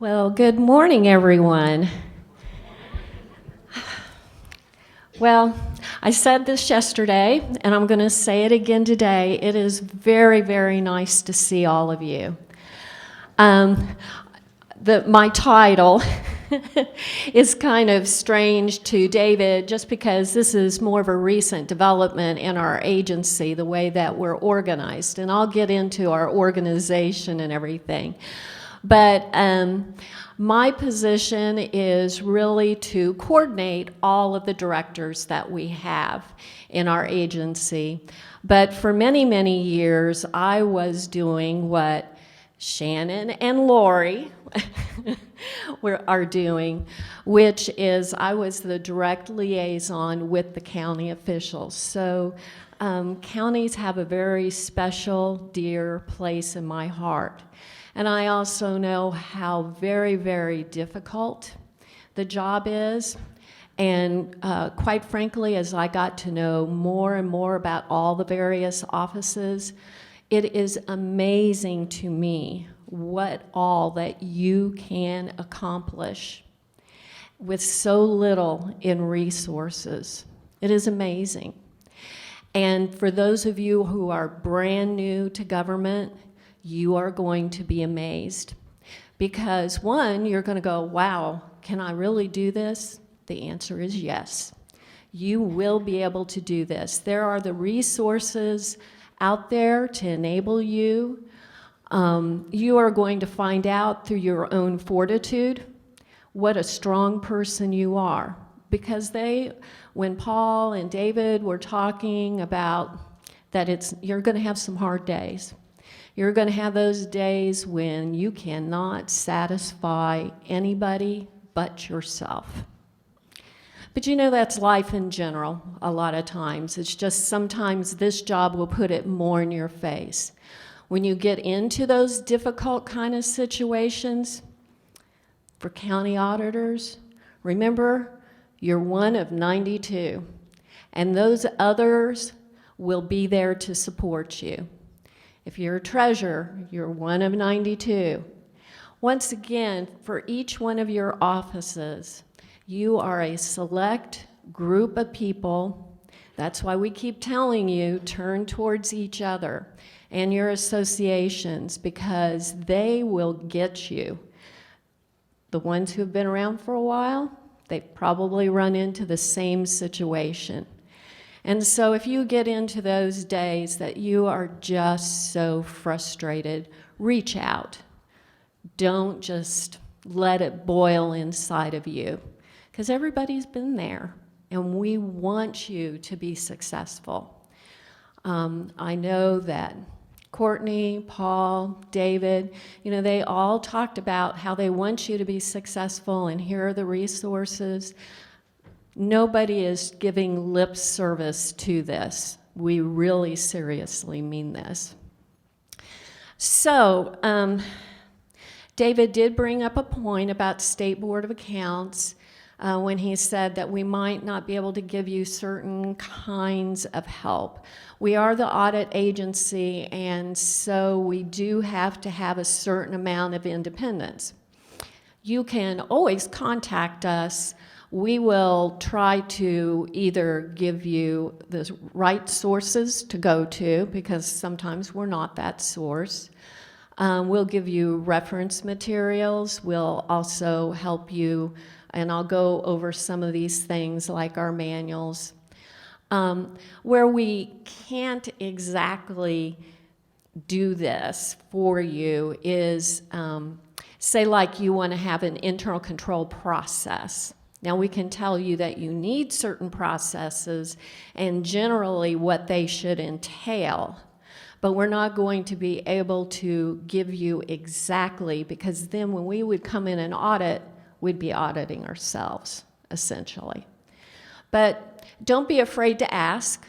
Well, good morning, everyone. Well, I said this yesterday, and I'm going to say it again today. It is very, very nice to see all of you. My title is kind of strange to David just because this is more of a recent development in our agency, the way that we're organized. And I'll get into our organization and everything. But my position is really to coordinate all of the directors that we have in our agency. But for many, many years, I was doing what Shannon and Lori are doing, which is I was the direct liaison with the county officials. So counties have a very special, dear place in my heart. And I also know how very, very difficult the job is. And quite frankly, as I got to know more and more about all the various offices, it is amazing to me what all that you can accomplish with so little in resources. It is amazing. And for those of you who are brand new to government, you are going to be amazed. Because one, you're going to go, wow, can I really do this? The answer is yes. You will be able to do this. There are the resources out there to enable you. You are going to find out through your own fortitude what a strong person you are. Because when Paul and David were talking about that you're going to have some hard days. You're going to have those days when you cannot satisfy anybody but yourself. But you know, that's life in general a lot of times. It's just sometimes this job will put it more in your face. When you get into those difficult kind of situations, for county auditors, remember, you're one of 92, and those others will be there to support you. If you're a treasurer, you're one of 92. Once again, for each one of your offices, you are a select group of people. That's why we keep telling you, turn towards each other and your associations, because they will get you. The ones who've been around for a while, they've probably run into the same situation. And so if you get into those days that you are just so frustrated, reach out. Don't just let it boil inside of you, because everybody's been there, and we want you to be successful. I know that Courtney, Paul, David, they all talked about how they want you to be successful, and here are the resources. Nobody is giving lip service to this. We really seriously mean this. So, David did bring up a point about State Board of Accounts when he said that we might not be able to give you certain kinds of help. We are the audit agency, and so we do have to have a certain amount of independence. You can always contact us. We will try to either give you the right sources to go to, because sometimes we're not that source. We'll give you reference materials. We'll also help you, and I'll go over some of these things like our manuals. Where we can't exactly do this for you is, say like you want to have an internal control process. Now, we can tell you that you need certain processes and generally what they should entail, but we're not going to be able to give you exactly, because then when we would come in and audit, we'd be auditing ourselves, essentially. But don't be afraid to ask.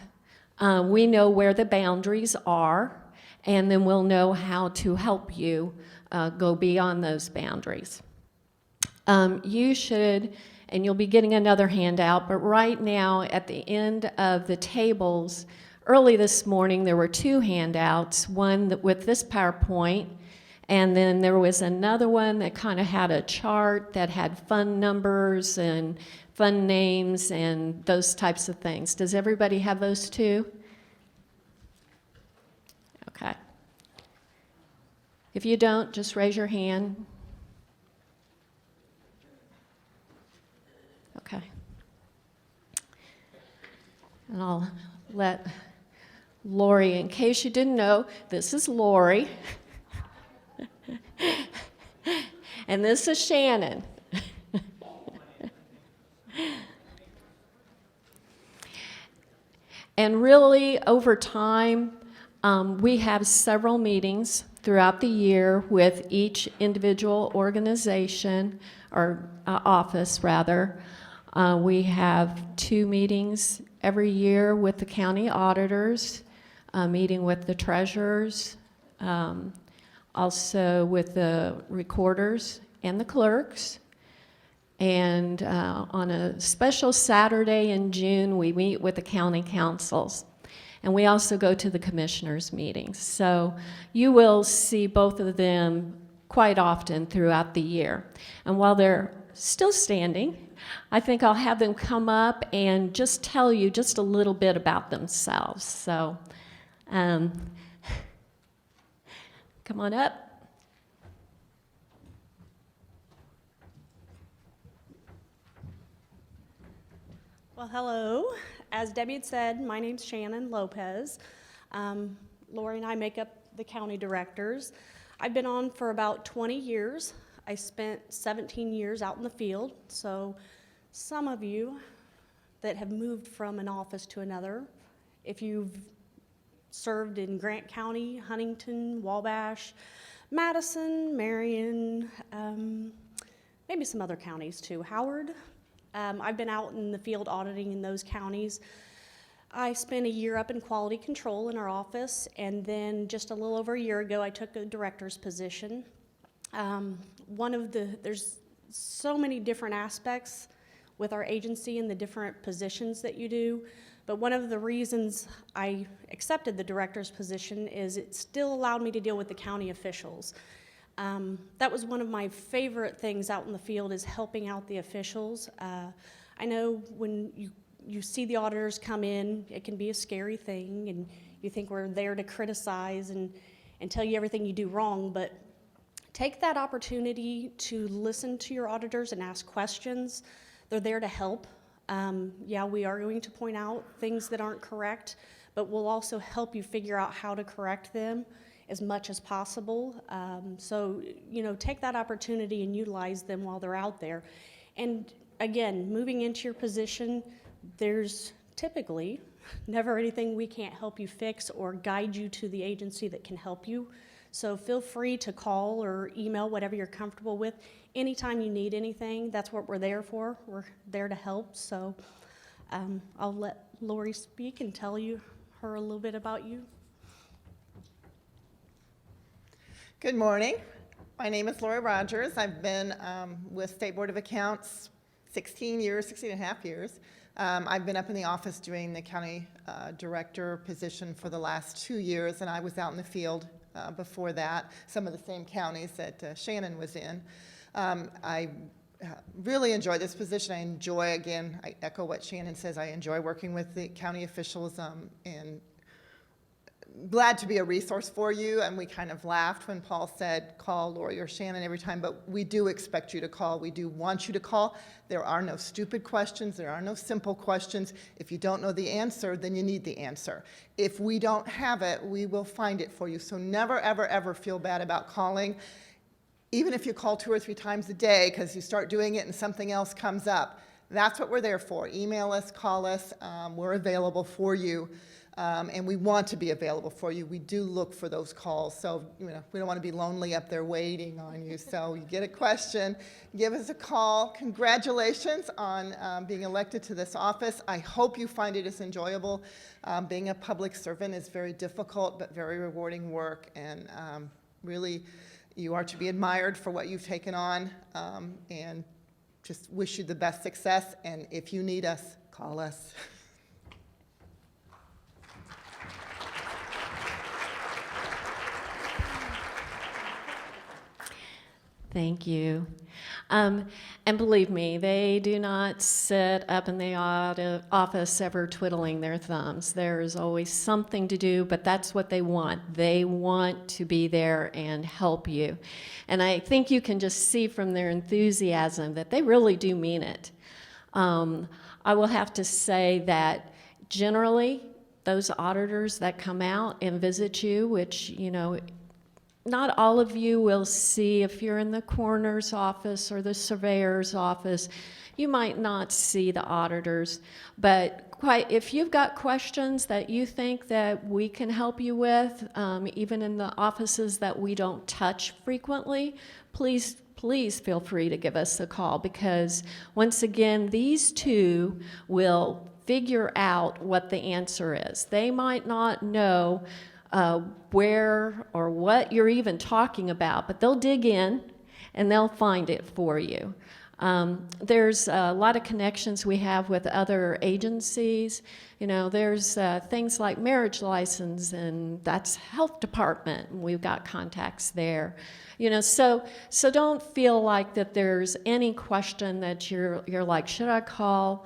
We know where the boundaries are, and then we'll know how to help you go beyond those boundaries. You should, and you'll be getting another handout, but right now at the end of the tables, early this morning there were two handouts, one with this PowerPoint And then there was another one that kind of had a chart that had fund numbers and fund names and those types of things. Does everybody have those too? Okay. If you don't, just raise your hand. Okay. And I'll let Lori, in case you didn't know, this is Lori. And this is Shannon. And really, over time, we have several meetings throughout the year with each individual organization, or office rather. We have 2 meetings every year with the county auditors, a meeting with the treasurers, also with the recorders and the clerks. And on a special Saturday in June, we meet with the county councils. And we also go to the commissioners' meetings. So you will see both of them quite often throughout the year. And while they're still standing, I think I'll have them come up and just tell you just a little bit about themselves. So come on up. Well, hello. As Debbie had said, my name's Shannon Lopez. Lori and I make up the county directors. I've been on for about 20 years. I spent 17 years out in the field, so some of you that have moved from an office to another, if you've served in Grant County, Huntington, Wabash, Madison, Marion, maybe some other counties too, Howard. I've been out in the field auditing in those counties. I spent a year up in quality control in our office, and then just a little over a year ago, I took a director's position. There's so many different aspects with our agency and the different positions that you do, but one of the reasons I accepted the director's position is it still allowed me to deal with the county officials. That was one of my favorite things out in the field, is helping out the officials. I know when you see the auditors come in, it can be a scary thing, and you think we're there to criticize and tell you everything you do wrong, but take that opportunity to listen to your auditors and ask questions. They're there to help. Yeah, we are going to point out things that aren't correct, but we'll also help you figure out how to correct them as much as possible. So, take that opportunity and utilize them while they're out there. And again, moving into your position, there's typically never anything we can't help you fix or guide you to the agency that can help you. So feel free to call or email, whatever you're comfortable with. Anytime you need anything, that's what we're there for. We're there to help. So I'll let Lori speak and tell her a little bit about you. Good morning. My name is Lori Rogers. I've been with State Board of Accounts 16 and a half years. I've been up in the office doing the county director position for the last 2 years, and I was out in the field before that, some of the same counties that Shannon was in. I really enjoy this position. I echo what Shannon says, I enjoy working with the county officials and glad to be a resource for you. And we kind of laughed when Paul said, call Lori or Shannon every time, but we do expect you to call. We do want you to call. There are no stupid questions. There are no simple questions. If you don't know the answer, then you need the answer. If we don't have it, we will find it for you. So never, ever, ever feel bad about calling. Even if you call 2 or 3 times a day because you start doing it and something else comes up, that's what we're there for. Email us, call us. We're available for you. And we want to be available for you. We do look for those calls, so we don't want to be lonely up there waiting on you. So you get a question, give us a call. Congratulations on being elected to this office. I hope you find it as enjoyable. Being a public servant is very difficult but very rewarding work, and really you are to be admired for what you've taken on, and just wish you the best success. And if you need us, call us. Thank you. And believe me, they do not sit up in the office ever twiddling their thumbs. There's always something to do, but that's what they want. They want to be there and help you. And I think you can just see from their enthusiasm that they really do mean it. I will have to say that generally, those auditors that come out and visit you, which, you know, not all of you will see. If you're in the coroner's office or the surveyor's office, you might not see the auditors. But if you've got questions that you think that we can help you with, even in the offices that we don't touch frequently, please feel free to give us a call, because once again, these two will figure out what the answer is. They might not know where or what you're even talking about, but they'll dig in and they'll find it for you. There's a lot of connections we have with other agencies. You know, there's things like marriage license, and that's health department, and we've got contacts there. You know, so don't feel like that there's any question that you're like, should I call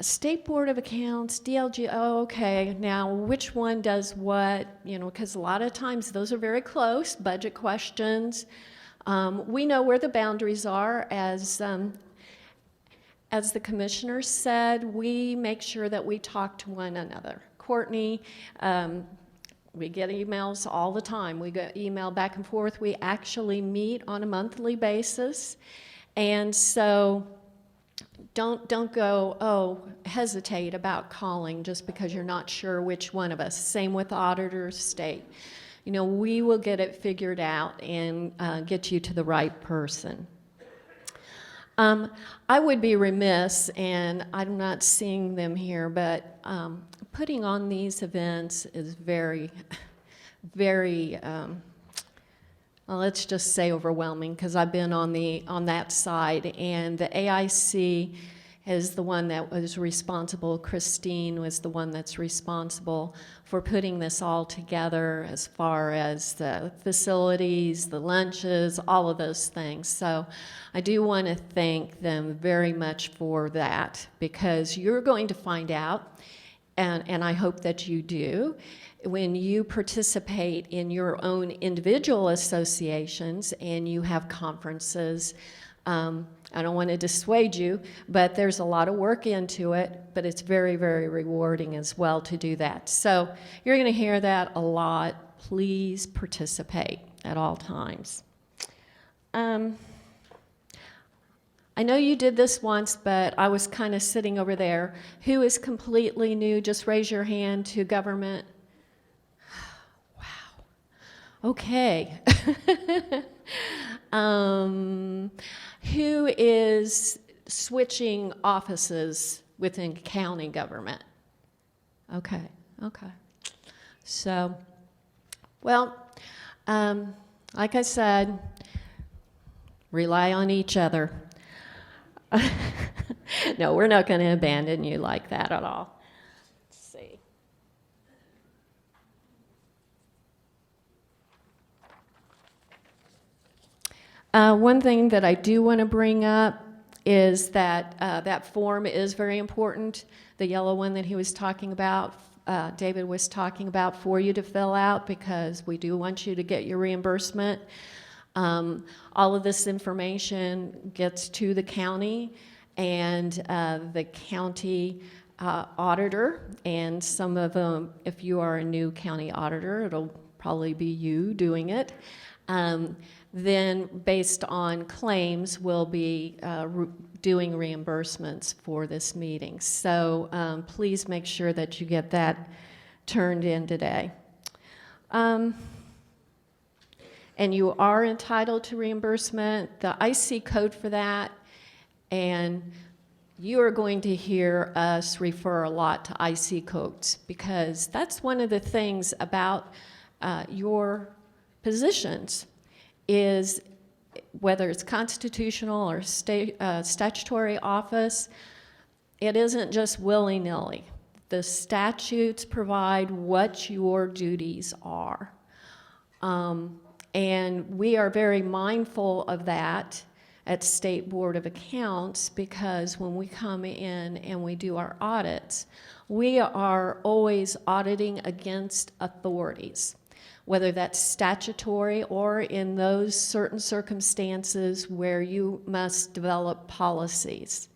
State Board of Accounts, DLG? Oh, okay, now which one does what? You know, because a lot of times those are very close, budget questions. We know where the boundaries are. As the commissioner said, we make sure that we talk to one another. Courtney, we get emails all the time. We get email back and forth. We actually meet on a monthly basis. And so don't hesitate about calling just because you're not sure which one of us. Same with auditors, state. You know, we will get it figured out and get you to the right person. I would be remiss, and I'm not seeing them here, but putting on these events is very, very, well, let's just say overwhelming, because I've been on that side, and the AIC is the one that was responsible. Christine was the one that's responsible for putting this all together, as far as the facilities, the lunches, all of those things. So I do want to thank them very much for that, because you're going to find out, and I hope that you do, when you participate in your own individual associations and you have conferences. I don't want to dissuade you, but there's a lot of work into it, but it's very, very rewarding as well to do that. So you're going to hear that a lot. Please participate at all times. I know you did this once, but I was kind of sitting over there. Who is completely new? Just raise your hand to government. Wow. Okay. Who is switching offices within county government? Okay. So, well, like I said, rely on each other. No, we're not going to abandon you like that at all. Let's see. One thing that I do want to bring up is that that form is very important, the yellow one that he was talking about, David was talking about, for you to fill out, because we do want you to get your reimbursement. All of this information gets to the county and the county auditor, and some of them, if you are a new county auditor, it'll probably be you doing it. Then based on claims, we'll be doing reimbursements for this meeting. So please make sure that you get that turned in today. And you are entitled to reimbursement. The IC code for that, and you are going to hear us refer a lot to IC codes, because that's one of the things about your positions, is whether it's constitutional or statutory office, it isn't just willy-nilly. The statutes provide what your duties are. And we are very mindful of that at State Board of Accounts, because when we come in and we do our audits, we are always auditing against authorities, whether that's statutory or in those certain circumstances where you must develop policies.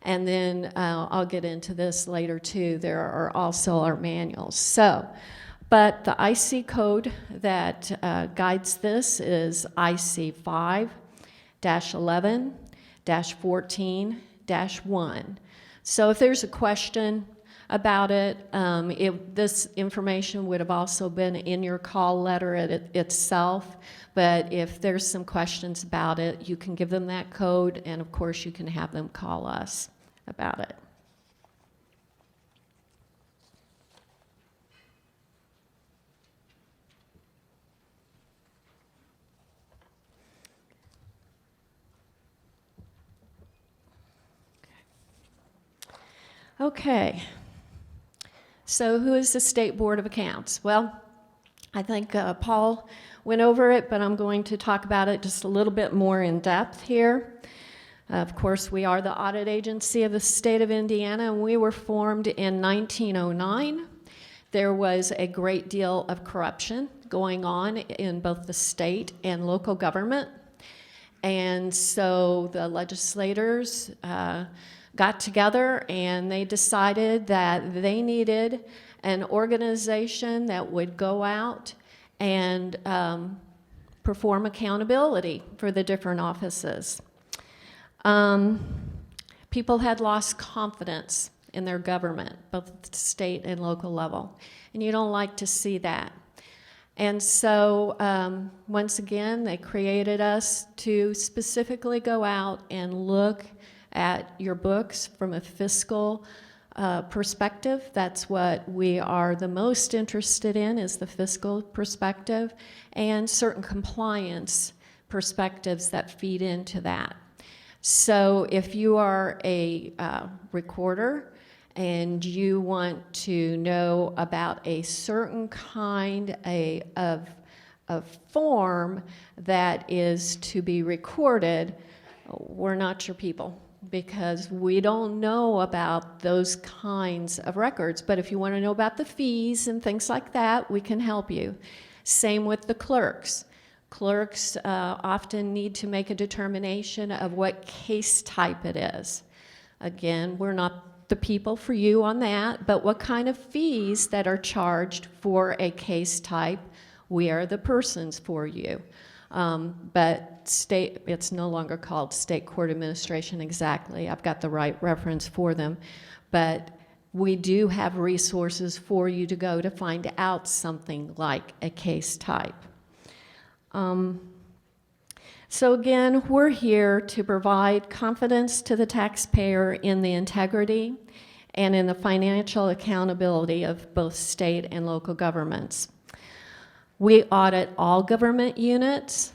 And then I'll get into this later too. There are also our manuals. So, but the IC code that guides this is IC 5-11-14-1. So if there's a question about it, this information would have also been in your call letter itself, but if there's some questions about it, you can give them that code, and of course you can have them call us about it. Okay, so who is the State Board of Accounts? Well, I think Paul went over it, but I'm going to talk about it just a little bit more in depth here. Of course, we are the audit agency of the state of Indiana, and we were formed in 1909. There was a great deal of corruption going on in both the state and local government, and so the legislators got together and they decided that they needed an organization that would go out and perform accountability for the different offices. People had lost confidence in their government, both at the state and local level, and you don't like to see that. And so once again, they created us to specifically go out and look at your books from a fiscal perspective. That's what we are the most interested in, is the fiscal perspective, and certain compliance perspectives that feed into that. So if you are a recorder and you want to know about a certain kind of form that is to be recorded, we're not your people, because we don't know about those kinds of records. But if you want to know about the fees and things like that, we can help you. Same with the clerks. Clerks often need to make a determination of what case type it is. Again, we're not the people for you on that, but what kind of fees that are charged for a case type, we are the persons for you. But it's no longer called State Court Administration exactly. I've got the right reference for them. But we do have resources for you to go to find out something like a case type. So again, we're here to provide confidence to the taxpayer in the integrity and in the financial accountability of both state and local governments. We audit all government units,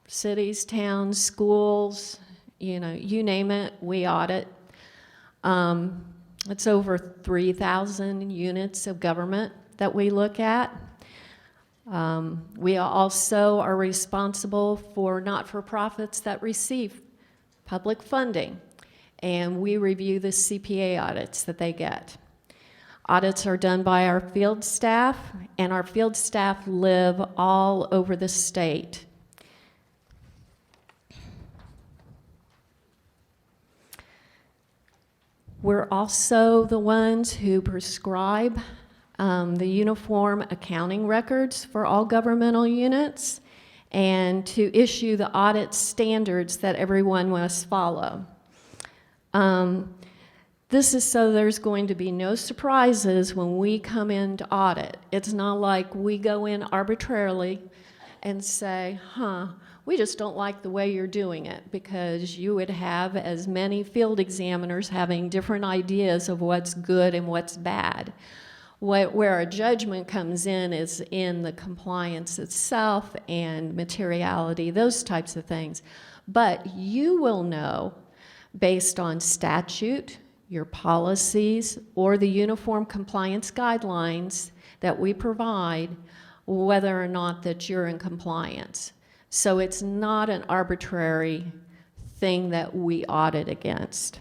cities, towns, schools, you name it, we audit. It's over 3,000 units of government that we look at. We also are responsible for not-for-profits that receive public funding, and we review the CPA audits that they get. Audits are done by our field staff, and our field staff live all over the state. We're also the ones who prescribe the uniform accounting records for all governmental units, and to issue the audit standards that everyone must follow. This is so there's going to be no surprises when we come in to audit. It's not like we go in arbitrarily and say, we just don't like the way you're doing it, because you would have as many field examiners having different ideas of what's good and what's bad. Where a judgment comes in is in the compliance itself and materiality, those types of things. But you will know, based on statute, your policies, or the uniform compliance guidelines that we provide, whether or not that you're in compliance. So it's not an arbitrary thing that we audit against.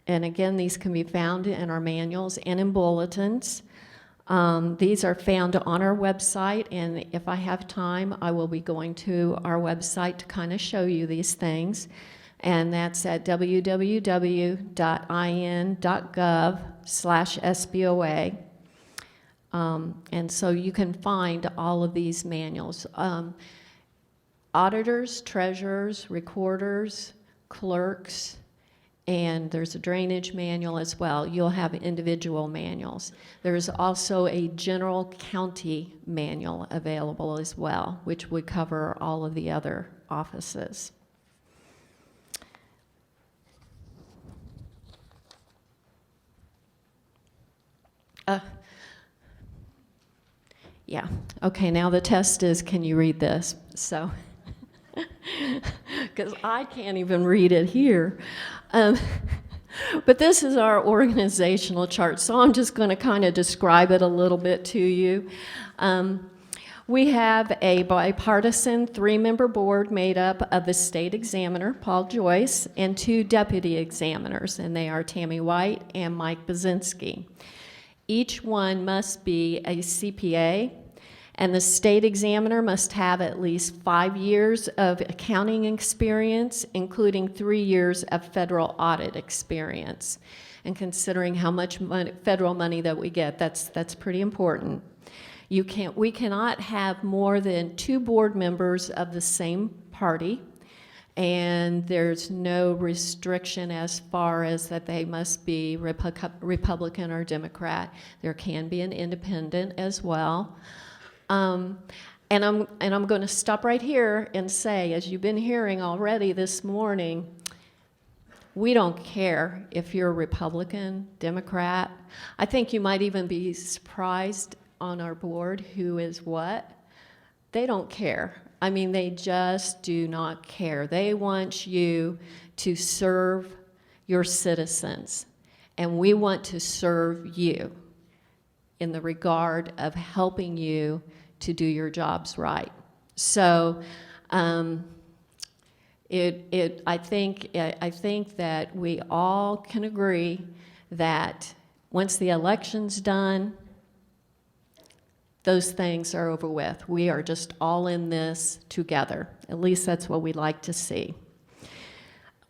And again, these can be found in our manuals and in bulletins. These are found on our website, and if I have time, I will be going to our website to kind of show you these things. And that's at www.in.gov/SBOA. And so you can find all of these manuals. Auditors, treasurers, recorders, clerks, and there's a drainage manual as well. You'll have individual manuals. There's also a general county manual available as well, which would cover all of the other offices. Yeah, okay, now the test is, can you read this? So, because I can't even read it here. But this is our organizational chart, so I'm just going to kind of describe it a little bit to you. We have a bipartisan 3-member board made up of the state examiner, Paul Joyce, and 2 deputy examiners, and they are Tammy White and Mike Bazinski. Each one must be a CPA, and the state examiner must have at least 5 years of accounting experience, including 3 years of federal audit experience. And considering how much federal money that we get, that's pretty important. We cannot have more than 2 board members of the same party, and there's no restriction as far as that they must be Republican or Democrat. There can be an independent as well. And I'm going to stop right here and say, as you've been hearing already this morning, we don't care if you're Republican, Democrat. I think you might even be surprised on our board who is what. They don't care. I mean, they just do not care. They want you to serve your citizens, and we want to serve you in the regard of helping you to do your jobs right. So I think that we all can agree that once the election's done, those things are over with. We are just all in this together. At least that's what we like to see.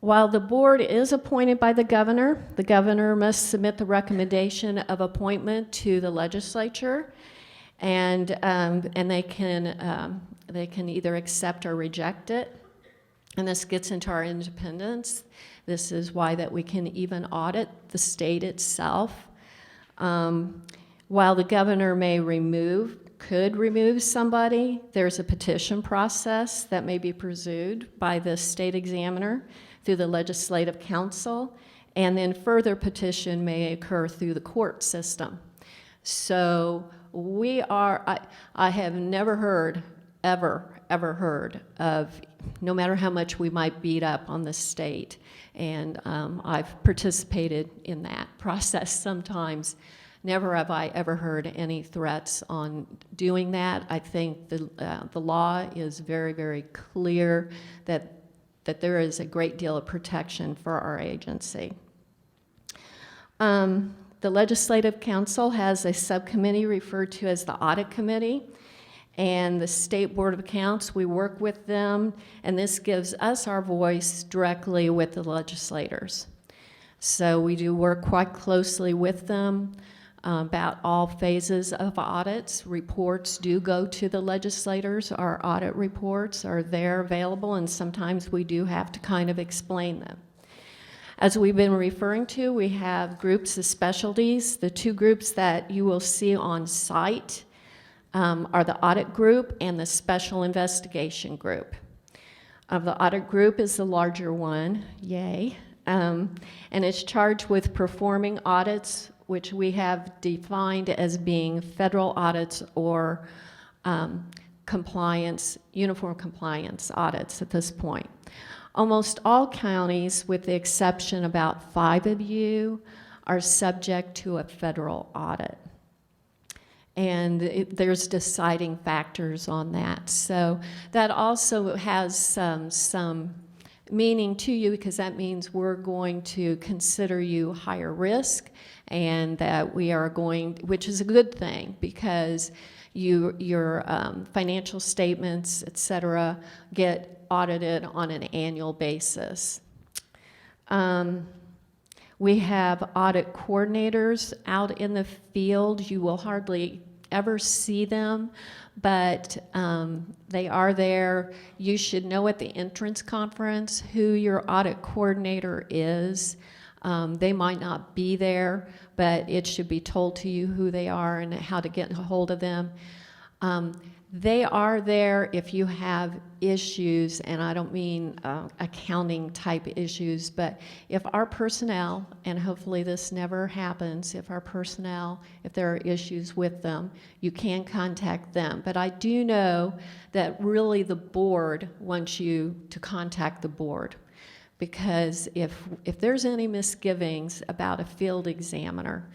While the board is appointed by the governor must submit the recommendation of appointment to the legislature, and they can either accept or reject it. And this gets into our independence. This is why that we can even audit the state itself. While the governor could remove somebody, there's a petition process that may be pursued by the state examiner through the legislative council, and then further petition may occur through the court system. So I have never heard, ever heard of, no matter how much we might beat up on the state, and I've participated in that process sometimes. Never have I ever heard any threats on doing that. I think the law is very, very clear that there is a great deal of protection for our agency. The Legislative Council has a subcommittee referred to as the Audit Committee, and the State Board of Accounts, we work with them, and this gives us our voice directly with the legislators. So we do work quite closely with them about all phases of audits. Reports do go to the legislators. Our audit reports are there available, and sometimes we do have to kind of explain them. As we've been referring to, we have groups of specialties. The 2 groups that you will see on site are the audit group and the special investigation group. The audit group is the larger one, yay, and it's charged with performing audits, which we have defined as being federal audits or uniform compliance audits at this point. Almost all counties, with the exception about 5 of you, are subject to a federal audit. and there's deciding factors on that. So that also has some meaning to you, because that means we're going to consider you higher risk, and that we are going, which is a good thing, because your financial statements, et cetera, get audited on an annual basis. We have audit coordinators out in the field. You will hardly ever see them, but they are there. You should know at the entrance conference who your audit coordinator is. They might not be there, but it should be told to you who they are and how to get a hold of them. They are there if you have issues, and I don't mean accounting type issues, but if our personnel, and hopefully this never happens, if there are issues with them, you can contact them. But I do know that really the board wants you to contact the board, because if there's any misgivings about a field examiner,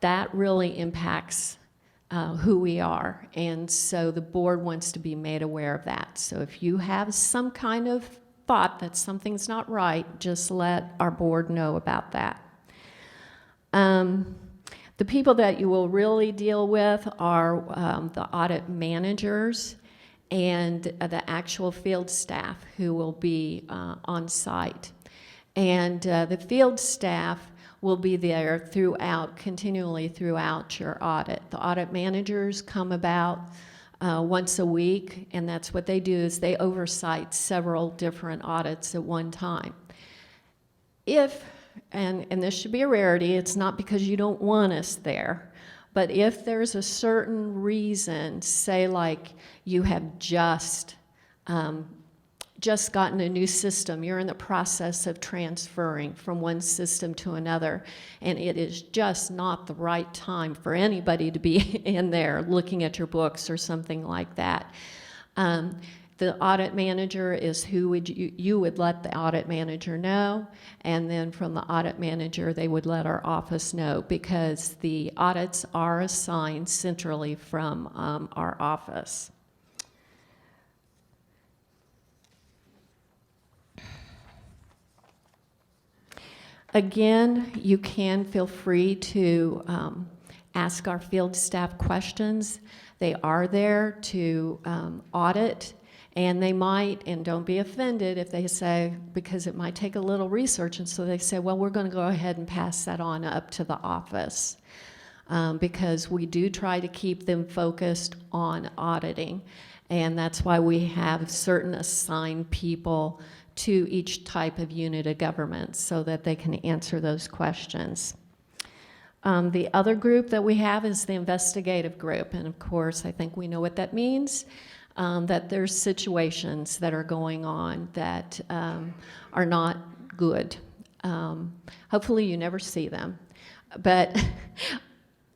that really impacts who we are, and so the board wants to be made aware of that. So if you have some kind of thought that something's not right, just let our board know about that. The people that you will really deal with are the audit managers and the actual field staff who will be on site. And the field staff will be there continually throughout your audit. The audit managers come about once a week, and that's what they do, is they oversight several different audits at one time. And this should be a rarity, it's not because you don't want us there, but if there's a certain reason, say like you have just gotten a new system, you're in the process of transferring from one system to another, and it is just not the right time for anybody to be in there looking at your books or something like that. The audit manager is who you would let the audit manager know, and then from the audit manager they would let our office know, because the audits are assigned centrally from our office. Again, you can feel free to ask our field staff questions. They are there to audit, and they might, and don't be offended if they say, because it might take a little research, and so they say, well, we're going to go ahead and pass that on up to the office, because we do try to keep them focused on auditing, and that's why we have certain assigned people to each type of unit of government so that they can answer those questions. The other group that we have is the investigative group, and of course I think we know what that means, that there's situations that are going on that are not good. Hopefully you never see them, but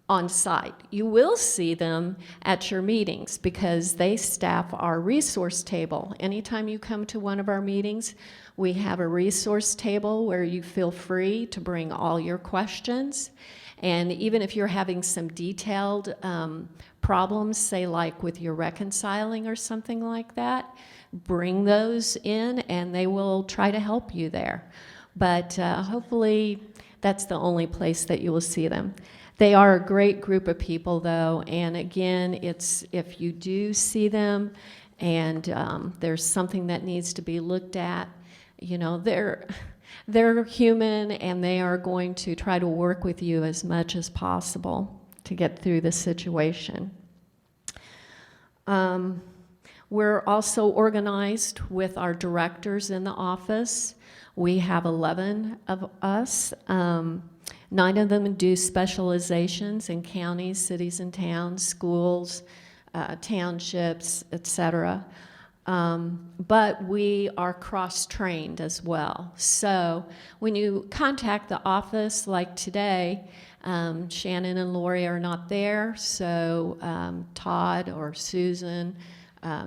on site. You will see them at your meetings, because they staff our resource table. Anytime you come to one of our meetings, we have a resource table where you feel free to bring all your questions. And even if you're having some detailed problems, say like with your reconciling or something like that, bring those in and they will try to help you there. But hopefully that's the only place that you will see them. They are a great group of people, though, and again, it's if you do see them and there's something that needs to be looked at, you know, they're human, and they are going to try to work with you as much as possible to get through the situation. We're also organized with our directors in the office. We have 11 of us. 9 of them do specializations in counties, cities and towns, schools, townships, etc. But we are cross-trained as well. So when you contact the office, like today, Shannon and Lori are not there, so Todd or Susan,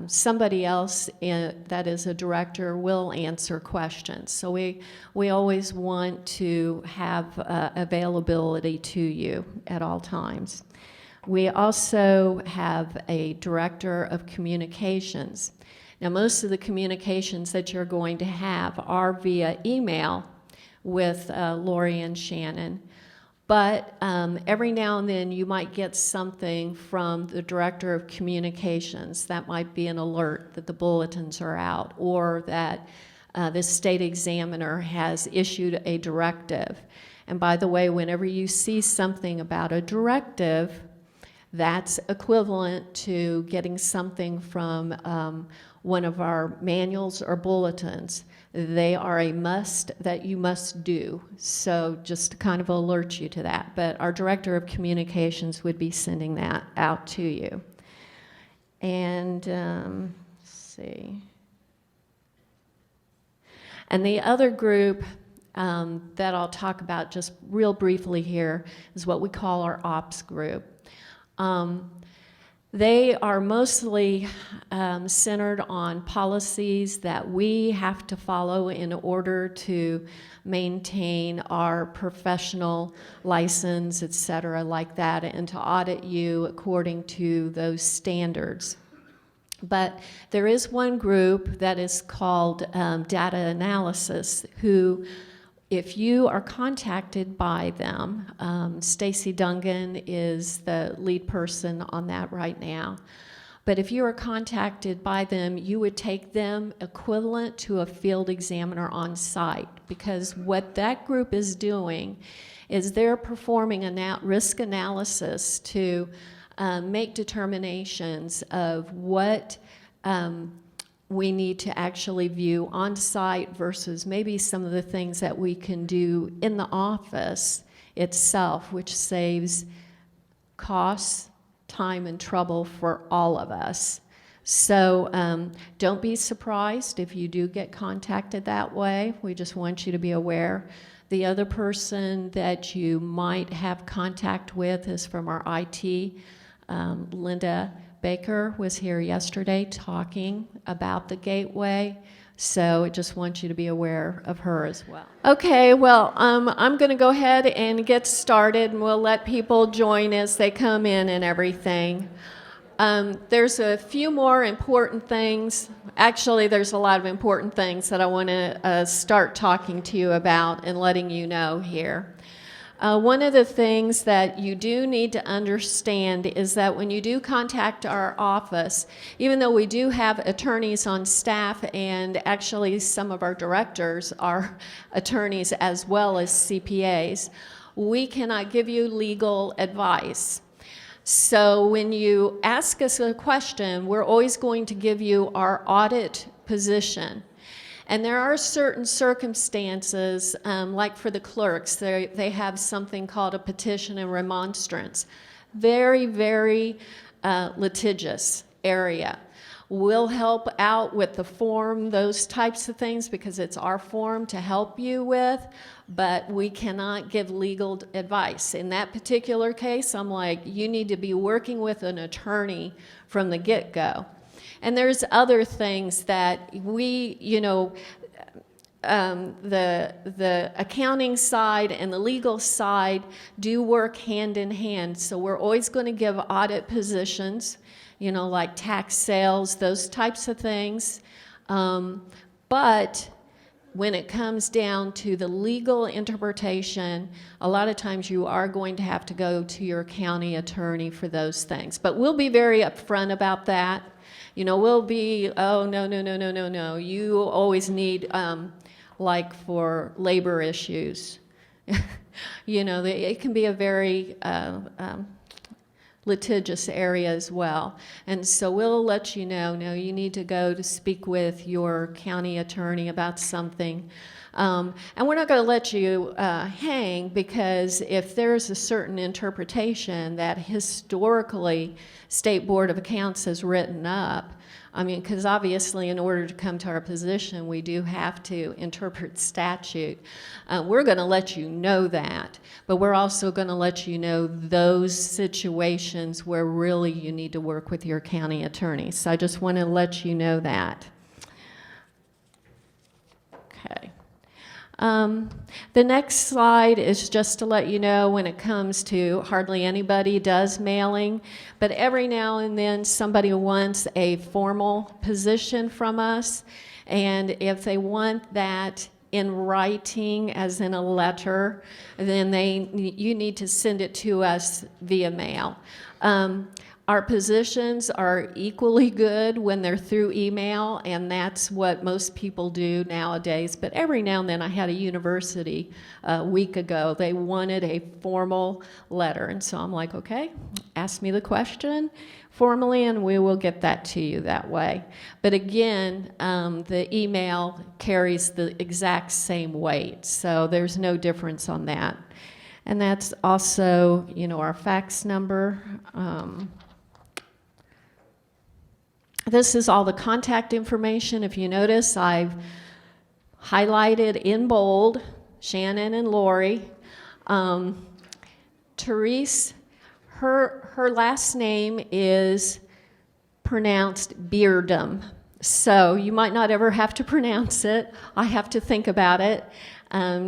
somebody else that is a director will answer questions. So we always want to have availability to you at all times. We also have a director of communications. Now, most of the communications that you're going to have are via email with Lori and Shannon, but every now and then you might get something from the director of communications. That might be an alert that the bulletins are out, or that the state examiner has issued a directive. And by the way, whenever you see something about a directive, that's equivalent to getting something from one of our manuals or bulletins. They are a must that you must do. So just to kind of alert you to that. But our director of communications would be sending that out to you. And let's see. And the other group that I'll talk about just real briefly here is what we call our ops group. They are mostly centered on policies that we have to follow in order to maintain our professional license, et cetera, like that, and to audit you according to those standards. But there is one group that is called data analysis, who, if you are contacted by them, Stacy Dungan is the lead person on that right now. But if you are contacted by them, you would take them equivalent to a field examiner on site, because what that group is doing is they're performing a risk analysis to make determinations of what we need to actually view on site versus maybe some of the things that we can do in the office itself, which saves costs, time, and trouble for all of us. So don't be surprised if you do get contacted that way. We just want you to be aware. The other person that you might have contact with is from our IT. Linda Baker was here yesterday talking about the gateway, so I just want you to be aware of her as well. Okay, well, I'm going to go ahead and get started, and we'll let people join as they come in and everything. There's a few more important things. Actually, there's a lot of important things that I want to start talking to you about and letting you know here. One of the things that you do need to understand is that when you do contact our office, even though we do have attorneys on staff, and actually some of our directors are attorneys as well as CPAs, we cannot give you legal advice. So when you ask us a question, we're always going to give you our audit position. And there are certain circumstances, like for the clerks, they have something called a petition and remonstrance. Very, very litigious area. We'll help out with the form, those types of things, because it's our form to help you with, but we cannot give legal advice. In that particular case, I'm like, you need to be working with an attorney from the get-go. And there's other things that we, the accounting side and the legal side do work hand in hand. So we're always going to give audit positions, like tax sales, those types of things. But when it comes down to the legal interpretation, a lot of times you are going to have to go to your county attorney for those things. But we'll be very upfront about that. We'll be, oh, no. You always need, like for labor issues, it can be a very litigious area as well. And so we'll let you know, no, you need to go to speak with your county attorney about something. And we're not going to let you hang, because if there's a certain interpretation that historically State Board of Accounts has written up, because obviously in order to come to our position, we do have to interpret statute. We're going to let you know that, but we're also going to let you know those situations where really you need to work with your county attorney. So I just want to let you know that. Okay. The next slide is just to let you know when it comes to hardly anybody does mailing, but every now and then somebody wants a formal position from us, and if they want that in writing, as in a letter, then you need to send it to us via mail. Our positions are equally good when they're through email, and that's what most people do nowadays. But every now and then, I had a university a week ago, they wanted a formal letter. And so I'm like, okay, ask me the question formally, and we will get that to you that way. But again, the email carries the exact same weight, so there's no difference on that. And that's also, our fax number. This is all the contact information. If you notice, I've highlighted in bold Shannon and Lori. Therese, her last name is pronounced Beardum. So you might not ever have to pronounce it. I have to think about it.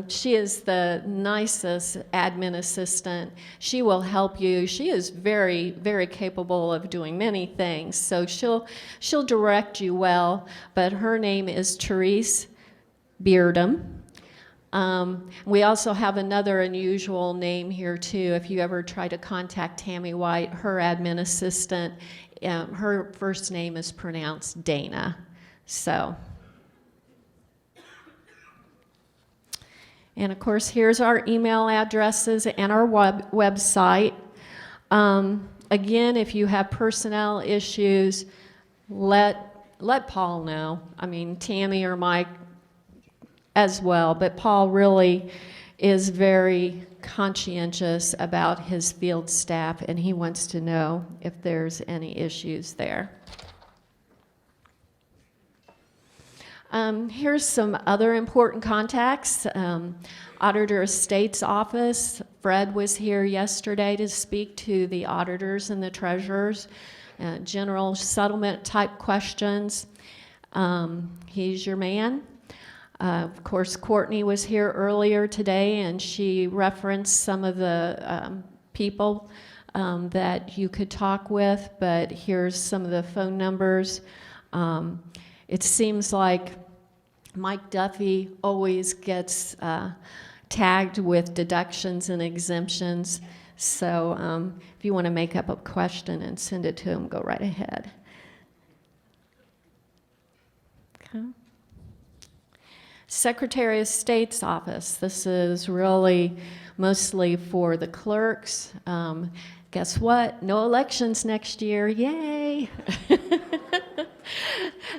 She is the nicest admin assistant. She will help you. She is very, very capable of doing many things. So she'll direct you well, but her name is Therese Beardum. We also have another unusual name here too. If you ever try to contact Tammy White, her admin assistant, her first name is pronounced Dana. So. And of course, here's our email addresses and our website. Again, if you have personnel issues, let Paul know. I mean, Tammy or Mike as well, but Paul really is very conscientious about his field staff, and he wants to know if there's any issues there. Here's some other important contacts. Auditor of State's office. Fred was here yesterday to speak to the auditors and the treasurers. General settlement type questions. He's your man. Of course, Courtney was here earlier today, and she referenced some of the people that you could talk with, but here's some of the phone numbers. It seems like Mike Duffy always gets tagged with deductions and exemptions. So if you want to make up a question and send it to him, go right ahead. Okay. Secretary of State's office. This is really mostly for the clerks. Guess what? No elections next year. Yay!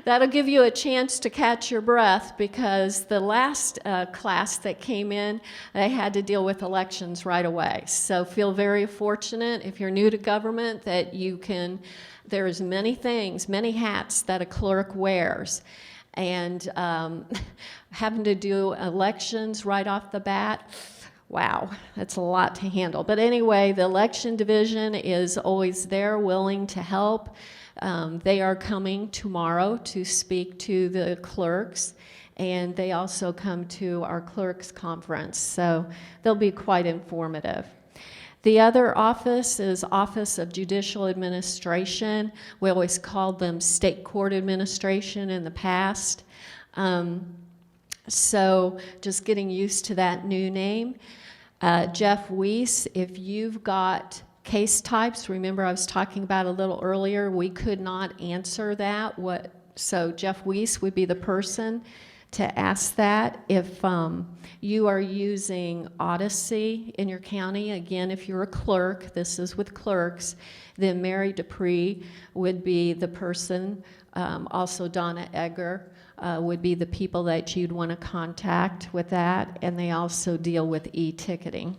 That'll give you a chance to catch your breath, because the last class that came in, they had to deal with elections right away. So feel very fortunate if you're new to government that you can, there's many things, many hats that a clerk wears. And having to do elections right off the bat, wow, that's a lot to handle. But anyway, the election division is always there, willing to help. They are coming tomorrow to speak to the clerks, and they also come to our clerks conference, so they'll be quite informative. The other office is Office of Judicial Administration. We always called them State Court Administration in the past. So just getting used to that new name. Jeff Weiss, if you've got case types, remember I was talking about a little earlier, we could not answer that. So Jeff Weiss would be the person to ask that. If you are using Odyssey in your county, again, if you're a clerk, this is with clerks, then Mary Dupree would be the person. Also Donna Egger would be the people that you'd want to contact with that, and they also deal with e-ticketing.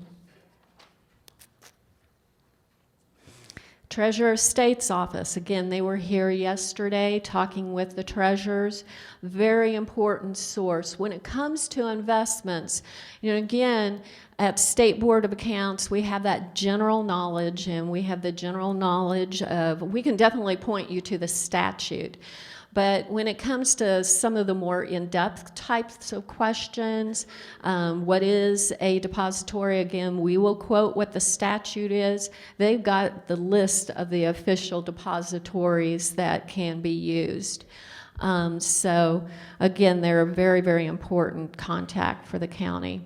Treasurer of State's office, again, they were here yesterday talking with the treasurers. Very important source. When it comes to investments, again, at State Board of Accounts, we have that general knowledge, and we have the general knowledge of, we can definitely point you to the statute. But when it comes to some of the more in-depth types of questions, what is a depository? Again, we will quote what the statute is. They've got the list of the official depositories that can be used. So again, they're a very, very important contact for the county.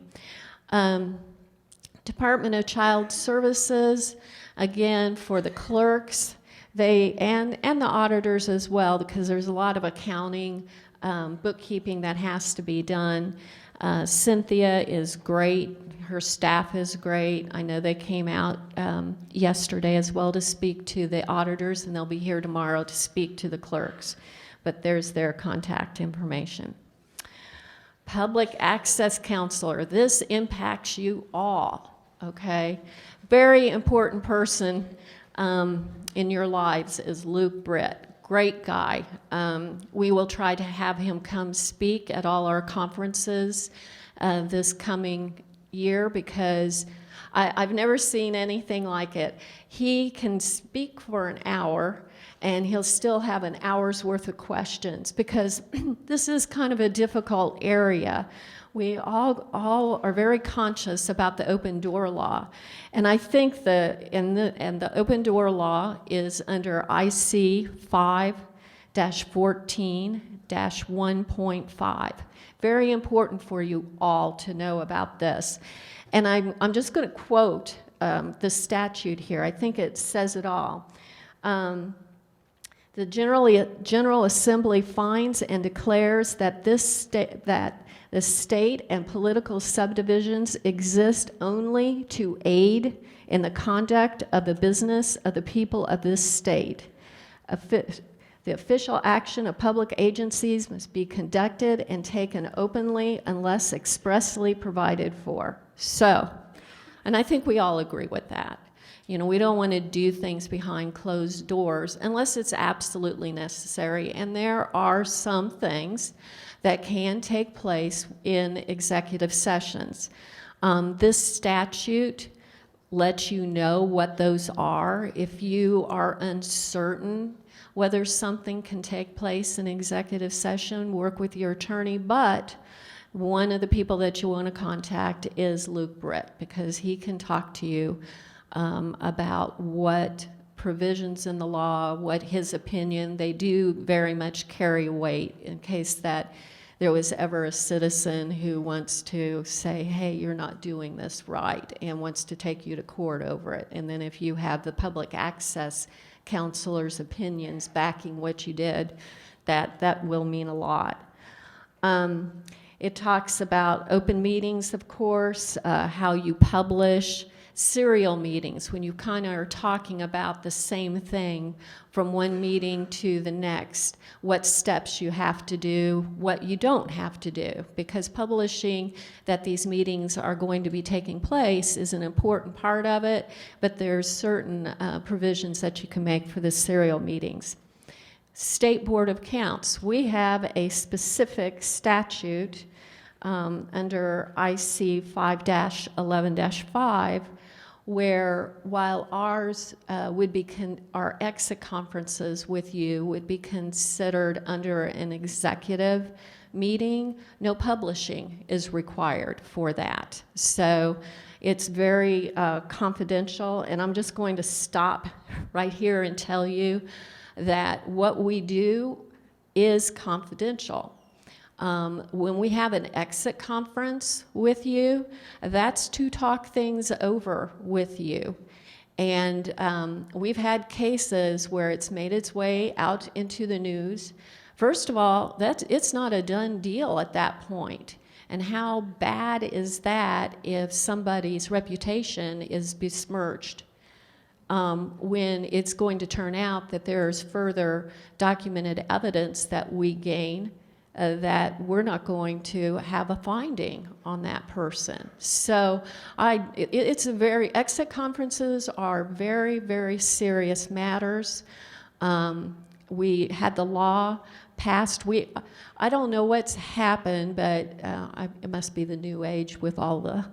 Department of Child Services, again, for the clerks, and the auditors as well, because there's a lot of accounting, bookkeeping that has to be done. Cynthia is great. Her staff is great. I know they came out yesterday as well to speak to the auditors, and they'll be here tomorrow to speak to the clerks. But there's their contact information. Public Access Counselor. This impacts you all, okay? Very important person in your lives is Luke Britt. Great guy. We will try to have him come speak at all our conferences this coming year, because I've never seen anything like it. He can speak for an hour and he'll still have an hour's worth of questions, because this is kind of a difficult area. We all are very conscious about the open door law. And I think the open door law is under IC 5-14-1.5. Very important for you all to know about this. And I'm just going to quote the statute here. I think it says it all. The General Assembly finds and declares that the state and political subdivisions exist only to aid in the conduct of the business of the people of this state. The official action of public agencies must be conducted and taken openly unless expressly provided for. So, and I think we all agree with that. You know, we don't want to do things behind closed doors unless it's absolutely necessary. And there are some things that can take place in executive sessions. This statute lets you know what those are. If you are uncertain whether something can take place in executive session, work with your attorney. But one of the people that you want to contact is Luke Britt, because he can talk to you about what provisions in the law, what his opinion. They do very much carry weight in case that there was ever a citizen who wants to say, hey, you're not doing this right, and wants to take you to court over it. And then if you have the public access counselor's opinions backing what you did, that will mean a lot. It talks about open meetings, of course, how you publish, serial meetings, when you kind of are talking about the same thing from one meeting to the next, what steps you have to do, what you don't have to do, because publishing that these meetings are going to be taking place is an important part of it, but there's certain provisions that you can make for the serial meetings. State Board of Accounts, we have a specific statute under IC 5-11-5, where while ours would be, our exit conferences with you would be considered under an executive meeting, no publishing is required for that. So it's very confidential, and I'm just going to stop right here and tell you that what we do is confidential. When we have an exit conference with you, that's to talk things over with you. And we've had cases where it's made its way out into the news. First of all, it's not a done deal at that point. And how bad is that if somebody's reputation is besmirched? When it's going to turn out that there's further documented evidence that we gain that we're not going to have a finding on that person. So exit conferences are very, very serious matters. We had the law past, I don't know what's happened, but it must be the new age with all the,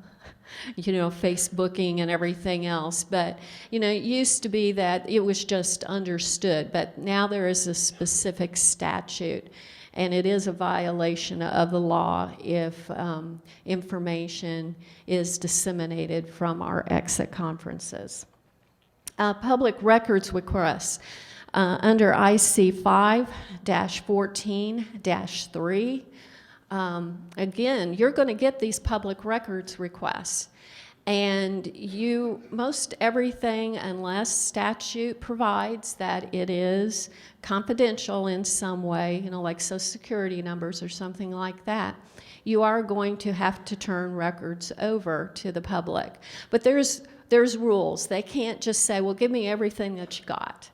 Facebooking and everything else. But, it used to be that it was just understood, but now there is a specific statute, and it is a violation of the law if information is disseminated from our exit conferences. Public records requests. Under IC 5-14-3, again, you're going to get these public records requests. And most everything, unless statute provides that it is confidential in some way, like Social Security numbers or something like that, you are going to have to turn records over to the public. But there's rules. They can't just say, well, give me everything that you got.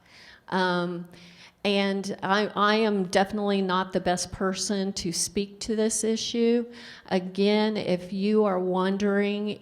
And I am definitely not the best person to speak to this issue. Again, if you are wondering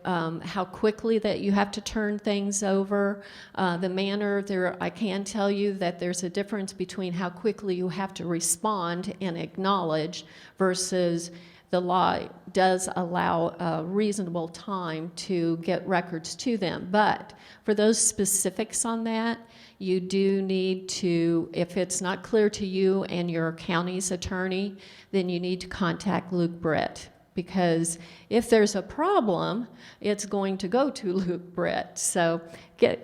how quickly that you have to turn things over, the manner there, I can tell you that there's a difference between how quickly you have to respond and acknowledge versus the law does allow a reasonable time to get records to them. But for those specifics on that, you do need to, if it's not clear to you and your county's attorney, then you need to contact Luke Britt. Because if there's a problem, it's going to go to Luke Britt. So get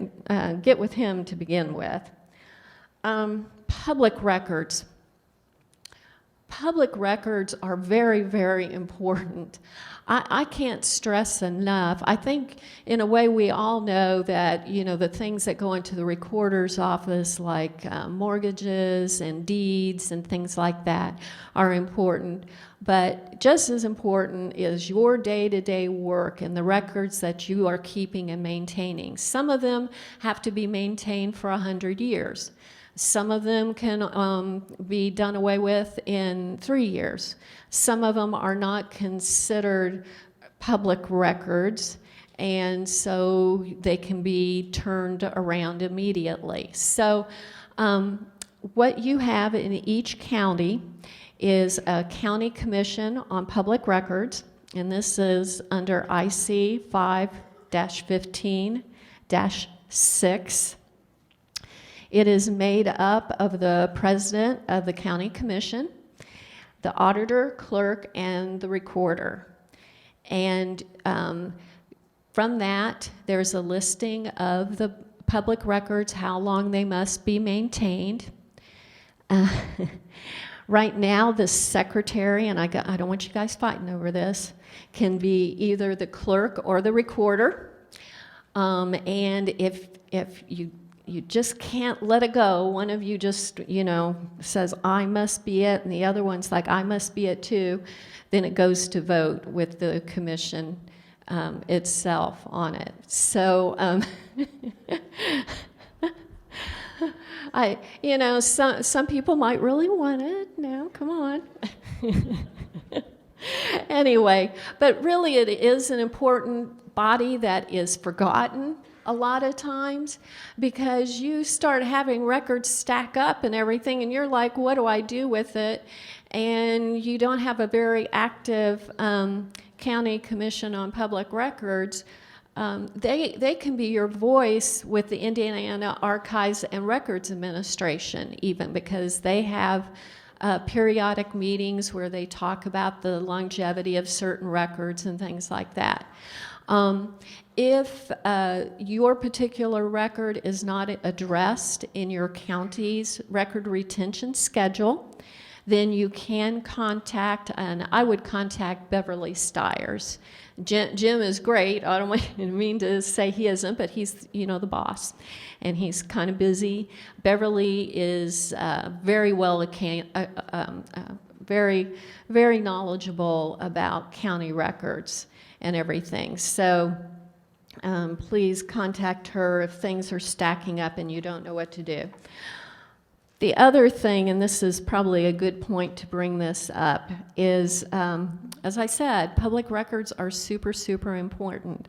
with him to begin with. Public records. Public records are very, very important. I can't stress enough. I think, in a way, we all know that, the things that go into the recorder's office, like mortgages and deeds and things like that, are important. But just as important is your day-to-day work and the records that you are keeping and maintaining. Some of them have to be maintained for 100 years. Some of them can be done away with in 3 years. Some of them are not considered public records, and so they can be turned around immediately. So what you have in each county is a county commission on public records, and this is under IC 5-15-6. It is made up of the president of the county commission, the auditor, clerk, and the recorder. And from that, there's a listing of the public records, how long they must be maintained. Right now, the secretary, and I don't want you guys fighting over this, can be either the clerk or the recorder. And if you just can't let it go. One of you just, says, I must be it, and the other one's like, I must be it too. Then it goes to vote with the commission itself on it. So, some people might really want it. No, come on. Anyway, but really it is an important body that is forgotten a lot of times, because you start having records stack up and everything, and you're like, what do I do with it? And you don't have a very active county commission on public records. They can be your voice with the Indiana Archives and Records Administration, even, because they have periodic meetings where they talk about the longevity of certain records and things like that. If your particular record is not addressed in your county's record retention schedule, then you can contact, and I would contact Beverly Stiers. Jim is great. I don't mean to say he isn't, but he's, the boss, and he's kind of busy. Beverly is very well, very, very knowledgeable about county records and everything. So please contact her if things are stacking up and you don't know what to do. The other thing, and this is probably a good point to bring this up, is, as I said, public records are super, super important.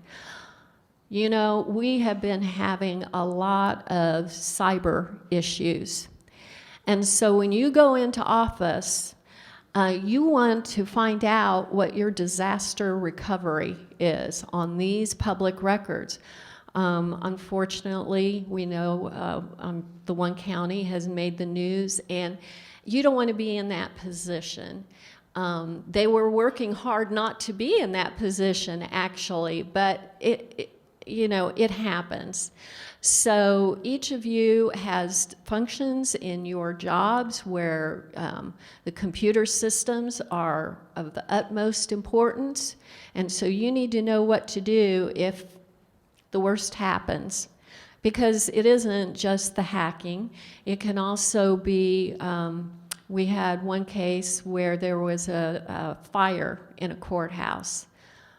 We have been having a lot of cyber issues. And so when you go into office, you want to find out what your disaster recovery is on these public records. Unfortunately, we know the one county has made the news, and you don't want to be in that position. They were working hard not to be in that position, actually, but it happens. So each of you has functions in your jobs where the computer systems are of the utmost importance, and so you need to know what to do if the worst happens, because it isn't just the hacking. It can also be, we had one case where there was a fire in a courthouse.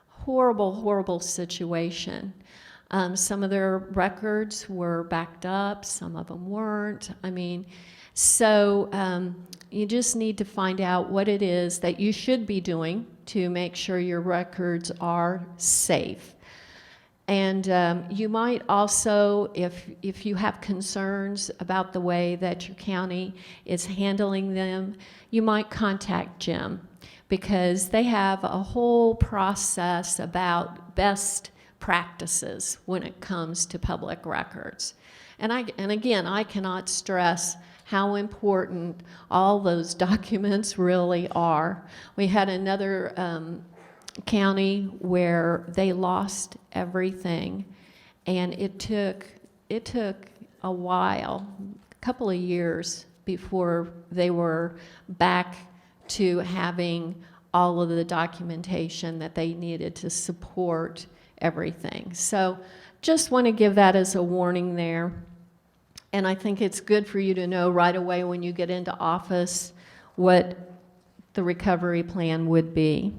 Horrible, horrible situation. Some of their records were backed up, some of them weren't. So you just need to find out what it is that you should be doing to make sure your records are safe. And you might also, if you have concerns about the way that your county is handling them, you might contact Jim, because they have a whole process about best practices when it comes to public records. And again, I cannot stress how important all those documents really are. We had another county where they lost everything, and it took a while, a couple of years, before they were back to having all of the documentation that they needed to support everything. So just want to give that as a warning there. And I think it's good for you to know right away when you get into office what the recovery plan would be.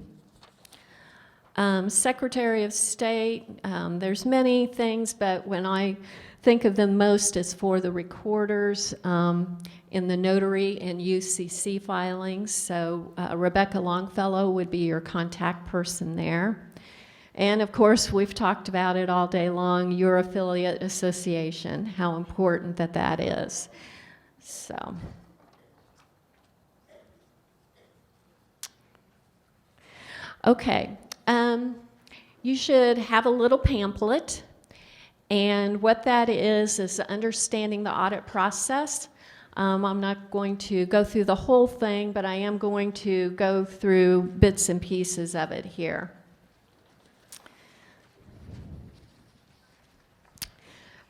Secretary of State, there's many things, but when I think of them most is for the recorders in the notary and UCC filings. So Rebecca Longfellow would be your contact person there. And of course, we've talked about it all day long, your affiliate association, how important that is. So. Okay. You should have a little pamphlet, and what that is understanding the audit process. I'm not going to go through the whole thing, but I am going to go through bits and pieces of it here.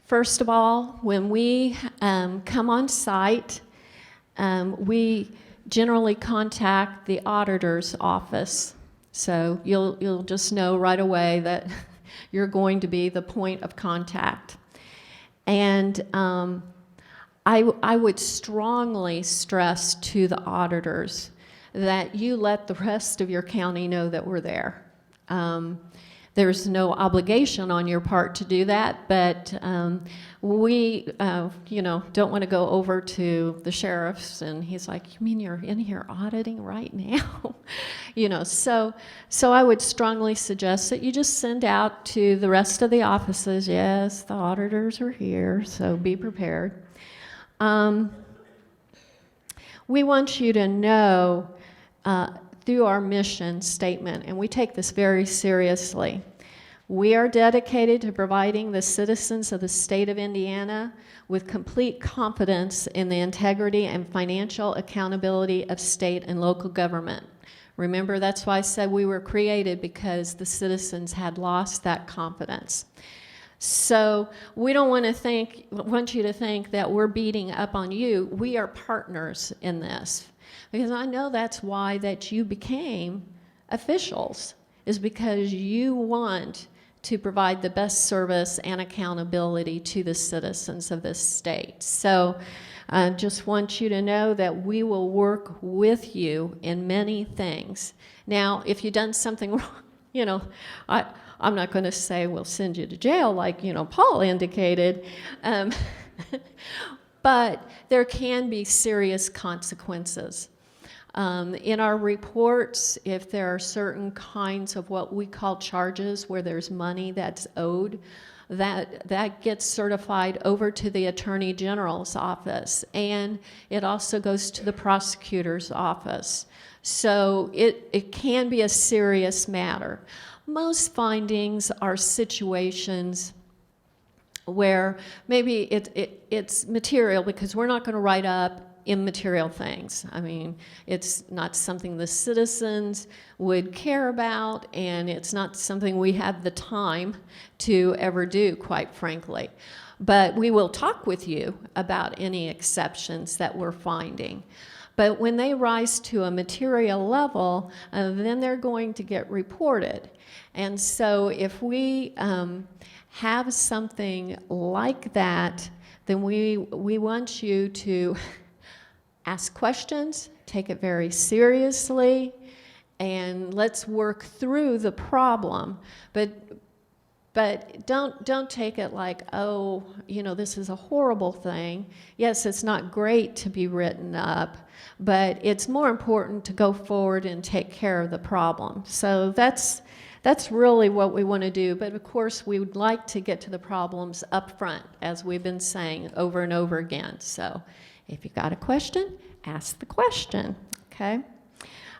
First of all, when we come on site, we generally contact the auditor's office. So you'll just know right away that you're going to be the point of contact. And I would strongly stress to the auditors that you let the rest of your county know that we're there. There's no obligation on your part to do that, but we, don't want to go over to the sheriff's and he's like, "You mean you're in here auditing right now?" So I would strongly suggest that you just send out to the rest of the offices, "Yes, the auditors are here, so be prepared." We want you to know through our mission statement, and we take this very seriously. We are dedicated to providing the citizens of the state of Indiana with complete confidence in the integrity and financial accountability of state and local government. Remember, that's why I said we were created, because the citizens had lost that confidence. So we don't want you to think that we're beating up on you. We are partners in this. Because I know that's why that you became officials, is because you want to provide the best service and accountability to the citizens of this state. So I just want you to know that we will work with you in many things. Now, if you've done something wrong, I'm not going to say we'll send you to jail like, Paul indicated. But there can be serious consequences. In our reports, if there are certain kinds of what we call charges where there's money that's owed, that gets certified over to the Attorney General's office, and it also goes to the prosecutor's office. So it can be a serious matter. Most findings are situations where maybe it's material, because we're not going to write up immaterial things. I mean, it's not something the citizens would care about, and it's not something we have the time to ever do, quite frankly. But we will talk with you about any exceptions that we're finding. But when they rise to a material level, then they're going to get reported. And so if we have something like that, then we want you to ask questions, take it very seriously, and let's work through the problem. But don't take it like, oh, you know, this is a horrible thing. Yes, it's not great to be written up, but it's more important to go forward and take care of the problem. So that's really what we want to do. But of course, we would like to get to the problems up front, as we've been saying over and over again. So if you got a question, ask the question, okay?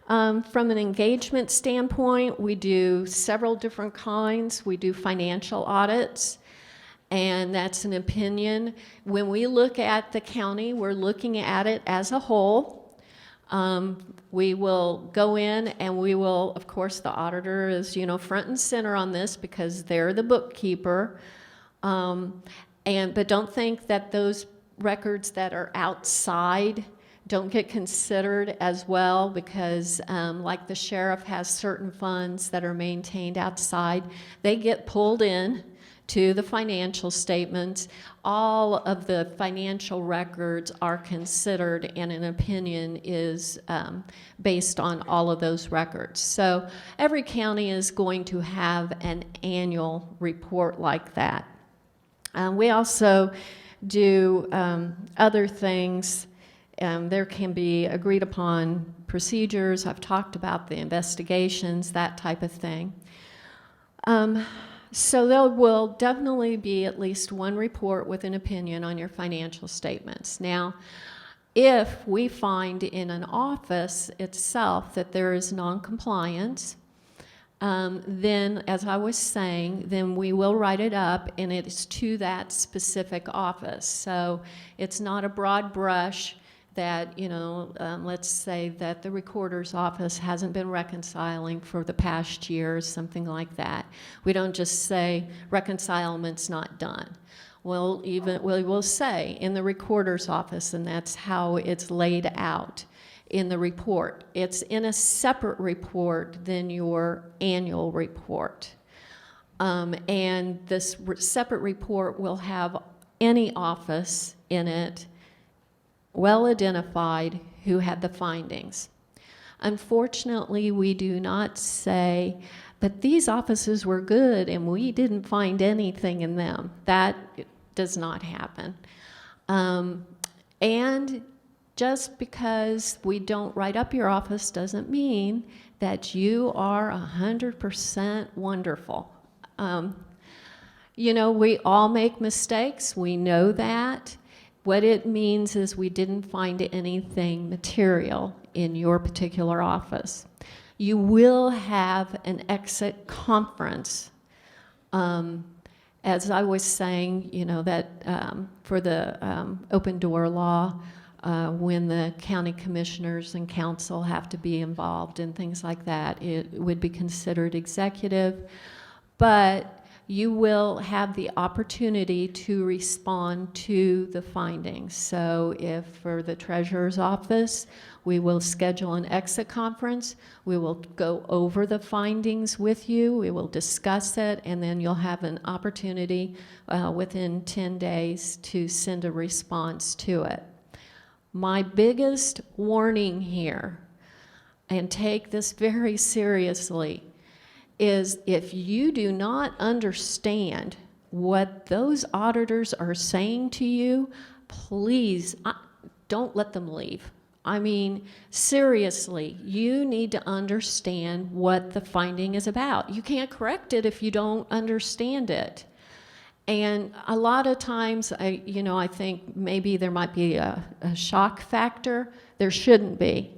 From an engagement standpoint, we do several different kinds. We do financial audits, and that's an opinion. When we look at the county, we're looking at it as a whole. We will go in and we will, of course, the auditor is, you know, front and center on this because they're the bookkeeper. But don't think that those records that are outside don't get considered as well, because like the sheriff has certain funds that are maintained outside. They get pulled in to the financial statements. All of the financial records are considered, and an opinion is based on all of those records. So every county is going to have an annual report like that. We also do other things. There can be agreed upon procedures. I've talked about the investigations, that type of thing. So there will definitely be at least one report with an opinion on your financial statements. Now, if we find in an office itself that there is non-compliance, then, as I was saying, then we will write it up, and it's to that specific office. So it's not a broad brush that, you know, let's say that the recorder's office hasn't been reconciling for the past year or something like that. We don't just say reconcilement's not done. We will say in the recorder's office, and that's how it's laid out in the report. It's in a separate report than your annual report. And this separate report will have any office in it well identified who had the findings. Unfortunately, we do not say, but these offices were good and we didn't find anything in them. That does not happen. And just because we don't write up your office doesn't mean that you are 100% wonderful. You know, we all make mistakes. We know that. What it means is we didn't find anything material in your particular office. You will have an exit conference. As I was saying, you know, that for the open door law, when the county commissioners and council have to be involved in things like that, it would be considered executive. But you will have the opportunity to respond to the findings. So if for the treasurer's office, we will schedule an exit conference, we will go over the findings with you, we will discuss it, and then you'll have an opportunity within 10 days to send a response to it. My biggest warning here, and take this very seriously, is if you do not understand what those auditors are saying to you, please don't let them leave. I mean, seriously, you need to understand what the finding is about. You can't correct it if you don't understand it. And a lot of times, I think maybe there might be a shock factor. There shouldn't be,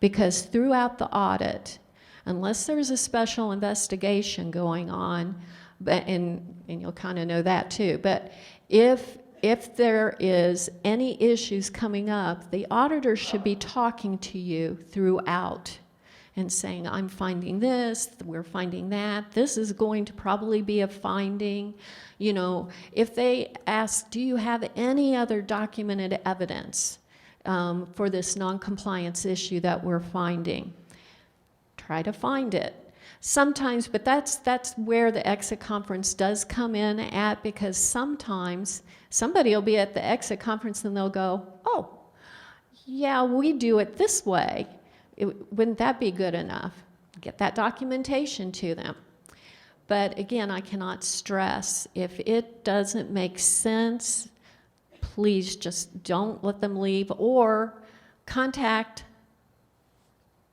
because throughout the audit, unless there's a special investigation going on, and you'll kind of know that too, but if there is any issues coming up, the auditor should be talking to you throughout and saying, I'm finding this, we're finding that, this is going to probably be a finding. If they ask, do you have any other documented evidence for this noncompliance issue that we're finding? Try to find it. Sometimes, but that's where the exit conference does come in at, because sometimes somebody will be at the exit conference and they'll go, oh, yeah, we do it this way. Wouldn't that be good enough? Get that documentation to them. But again, I cannot stress, if it doesn't make sense, please just don't let them leave, or contact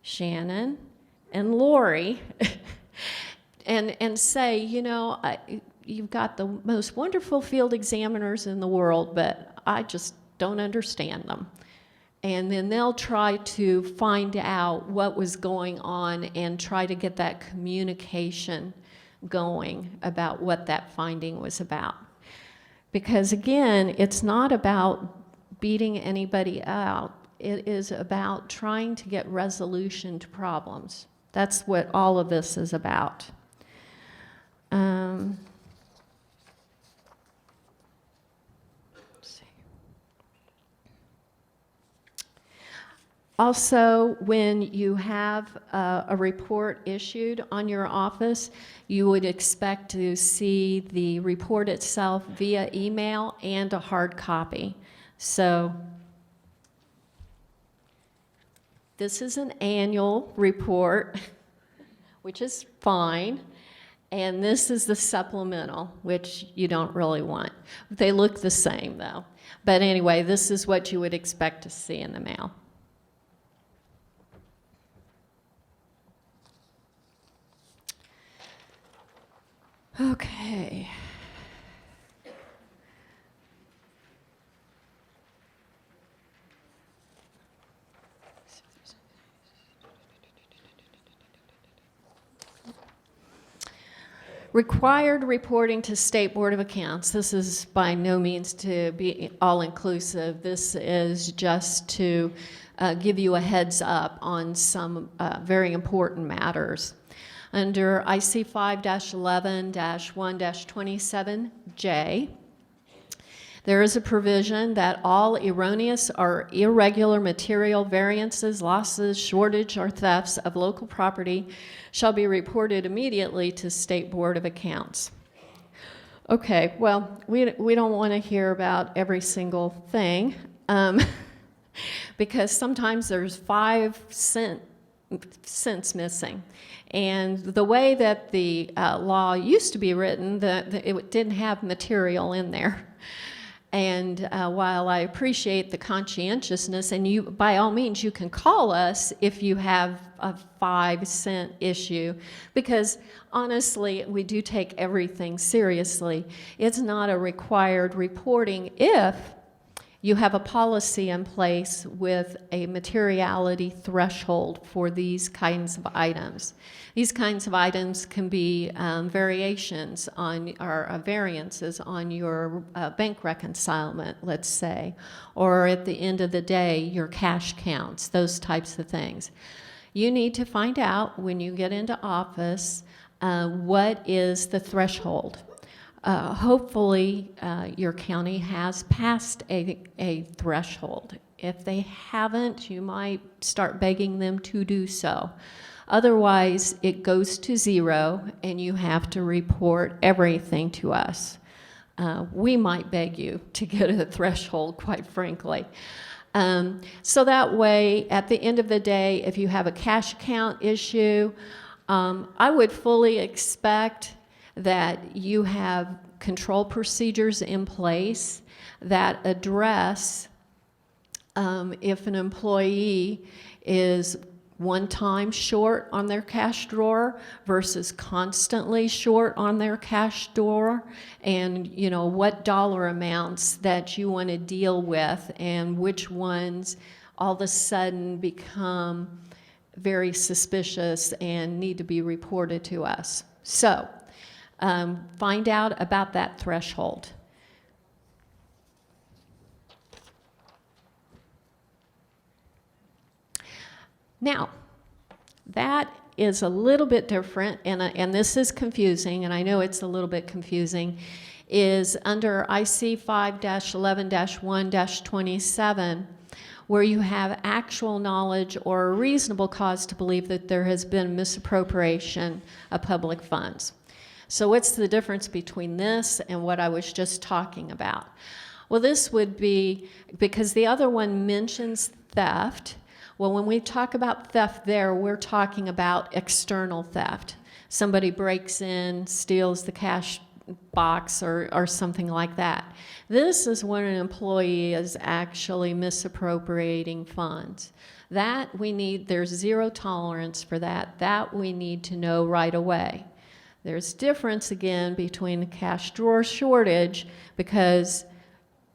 Shannon and Lori and say, you've got the most wonderful field examiners in the world, but I just don't understand them. And then they'll try to find out what was going on and try to get that communication going about what that finding was about. Because again, it's not about beating anybody out. It is about trying to get resolution to problems. That's what all of this is about. Let's see. Also, when you have a report issued on your office, you would expect to see the report itself via email and a hard copy. So this is an annual report, which is fine, and this is the supplemental, which you don't really want. They look the same, though. But anyway, this is what you would expect to see in the mail. Okay. Required reporting to State Board of Accounts. This is by no means to be all-inclusive. This is just to give you a heads up on some very important matters. Under IC 5-11-1-27J, there is a provision that all erroneous or irregular material variances, losses, shortage, or thefts of local property shall be reported immediately to State Board of Accounts. Okay, well, we don't want to hear about every single thing because sometimes there's 5 cents missing. And the way that the law used to be written, it didn't have material in there. And while I appreciate the conscientiousness, and you, by all means, you can call us if you have a 5-cent issue, because honestly, we do take everything seriously. It's not a required reporting if you have a policy in place with a materiality threshold for these kinds of items. These kinds of items can be variations on, or variances on your bank reconcilement, let's say, or at the end of the day, your cash counts, those types of things. You need to find out when you get into office what is the threshold. Hopefully, your county has passed a threshold. If they haven't, you might start begging them to do so. Otherwise, it goes to 0, and you have to report everything to us. We might beg you to get a threshold, quite frankly. So that way, at the end of the day, if you have a cash account issue, I would fully expect that you have control procedures in place that address if an employee is one time short on their cash drawer versus constantly short on their cash drawer, and what dollar amounts that you want to deal with and which ones all of a sudden become very suspicious and need to be reported to us. So find out about that threshold. Now, that is a little bit different, and this is confusing, and I know it's a little bit confusing, is under IC 5-11-1-27, where you have actual knowledge or a reasonable cause to believe that there has been misappropriation of public funds. So what's the difference between this and what I was just talking about? Well, this would be, because the other one mentions theft. Well, when we talk about theft there, we're talking about external theft. Somebody breaks in, steals the cash box or something like that. This is when an employee is actually misappropriating funds. That we need, there's zero tolerance for that. That we need to know right away. There's difference again between the cash drawer shortage, because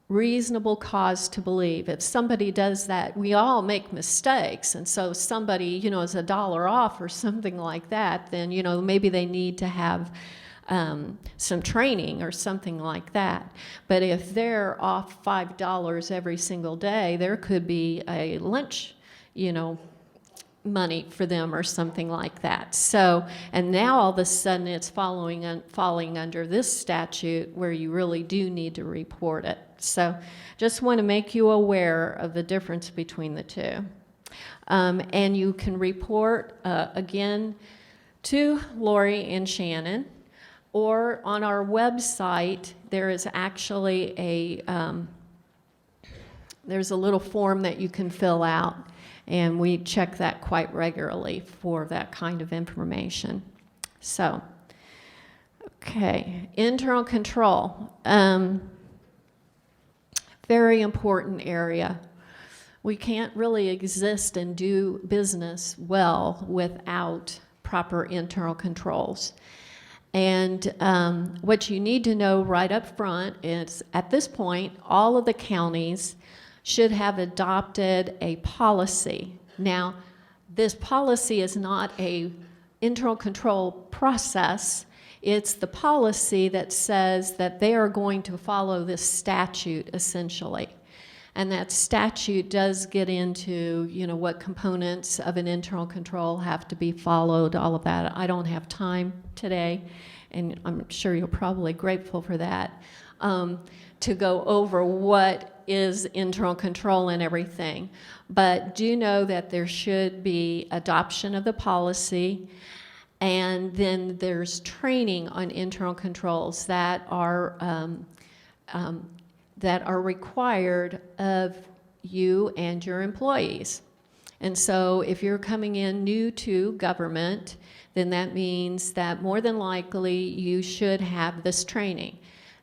reasonable cause to believe. If somebody does that, we all make mistakes, and so somebody, is $1 off or something like that, then, maybe they need to have some training or something like that. But if they're off $5 every single day, there could be a lunch, money for them or something like that. So, and now all of a sudden it's falling under this statute where you really do need to report it. So just want to make you aware of the difference between the two. And you can report, again, to Lori and Shannon, or on our website, there is actually there's a little form that you can fill out, and we check that quite regularly for that kind of information. So, okay, internal control. Very important area. We can't really exist and do business well without proper internal controls. And what you need to know right up front is, at this point, all of the counties should have adopted a policy. Now, this policy is not a internal control process. It's the policy that says that they are going to follow this statute, essentially. And that statute does get into, what components of an internal control have to be followed, all of that. I don't have time today, and I'm sure you're probably grateful for that, to go over what is internal control and everything. But do know that there should be adoption of the policy, and then there's training on internal controls that are required of you and your employees. And so if you're coming in new to government, then that means that more than likely you should have this training.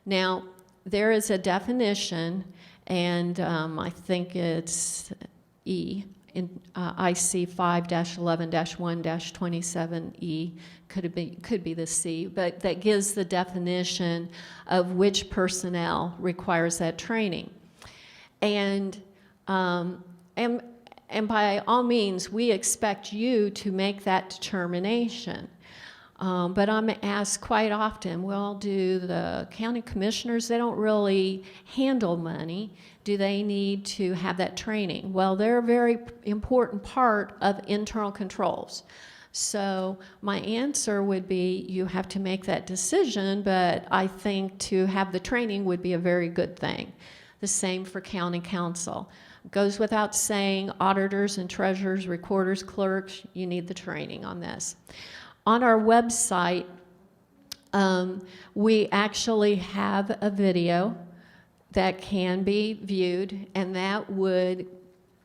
Now, there is a definition, and I think it's E in IC 5-11-1-27E, could be the C, but that gives the definition of which personnel requires that training. And by all means, we expect you to make that determination. But I'm asked quite often, well, do the county commissioners, they don't really handle money, do they need to have that training? Well, they're a very important part of internal controls. So my answer would be, you have to make that decision, but I think to have the training would be a very good thing. The same for county council. Goes without saying, auditors and treasurers, recorders, clerks, you need the training on this. On our website, we actually have a video that can be viewed, and that would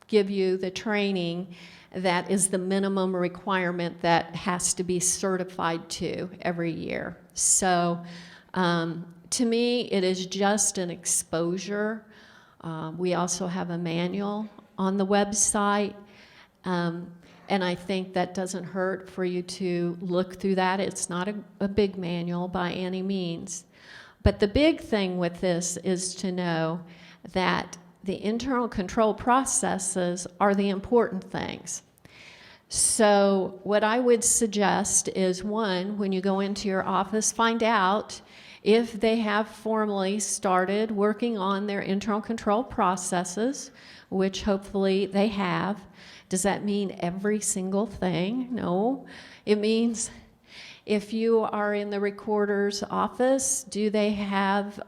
give you the training that is the minimum requirement that has to be certified to every year. So to me, it is just an exposure. We also have a manual on the website. And I think that doesn't hurt for you to look through that. It's not a big manual by any means. But the big thing with this is to know that the internal control processes are the important things. So what I would suggest is, one, when you go into your office, find out if they have formally started working on their internal control processes, which hopefully they have. Does that mean every single thing? No. It means if you are in the recorder's office, do they have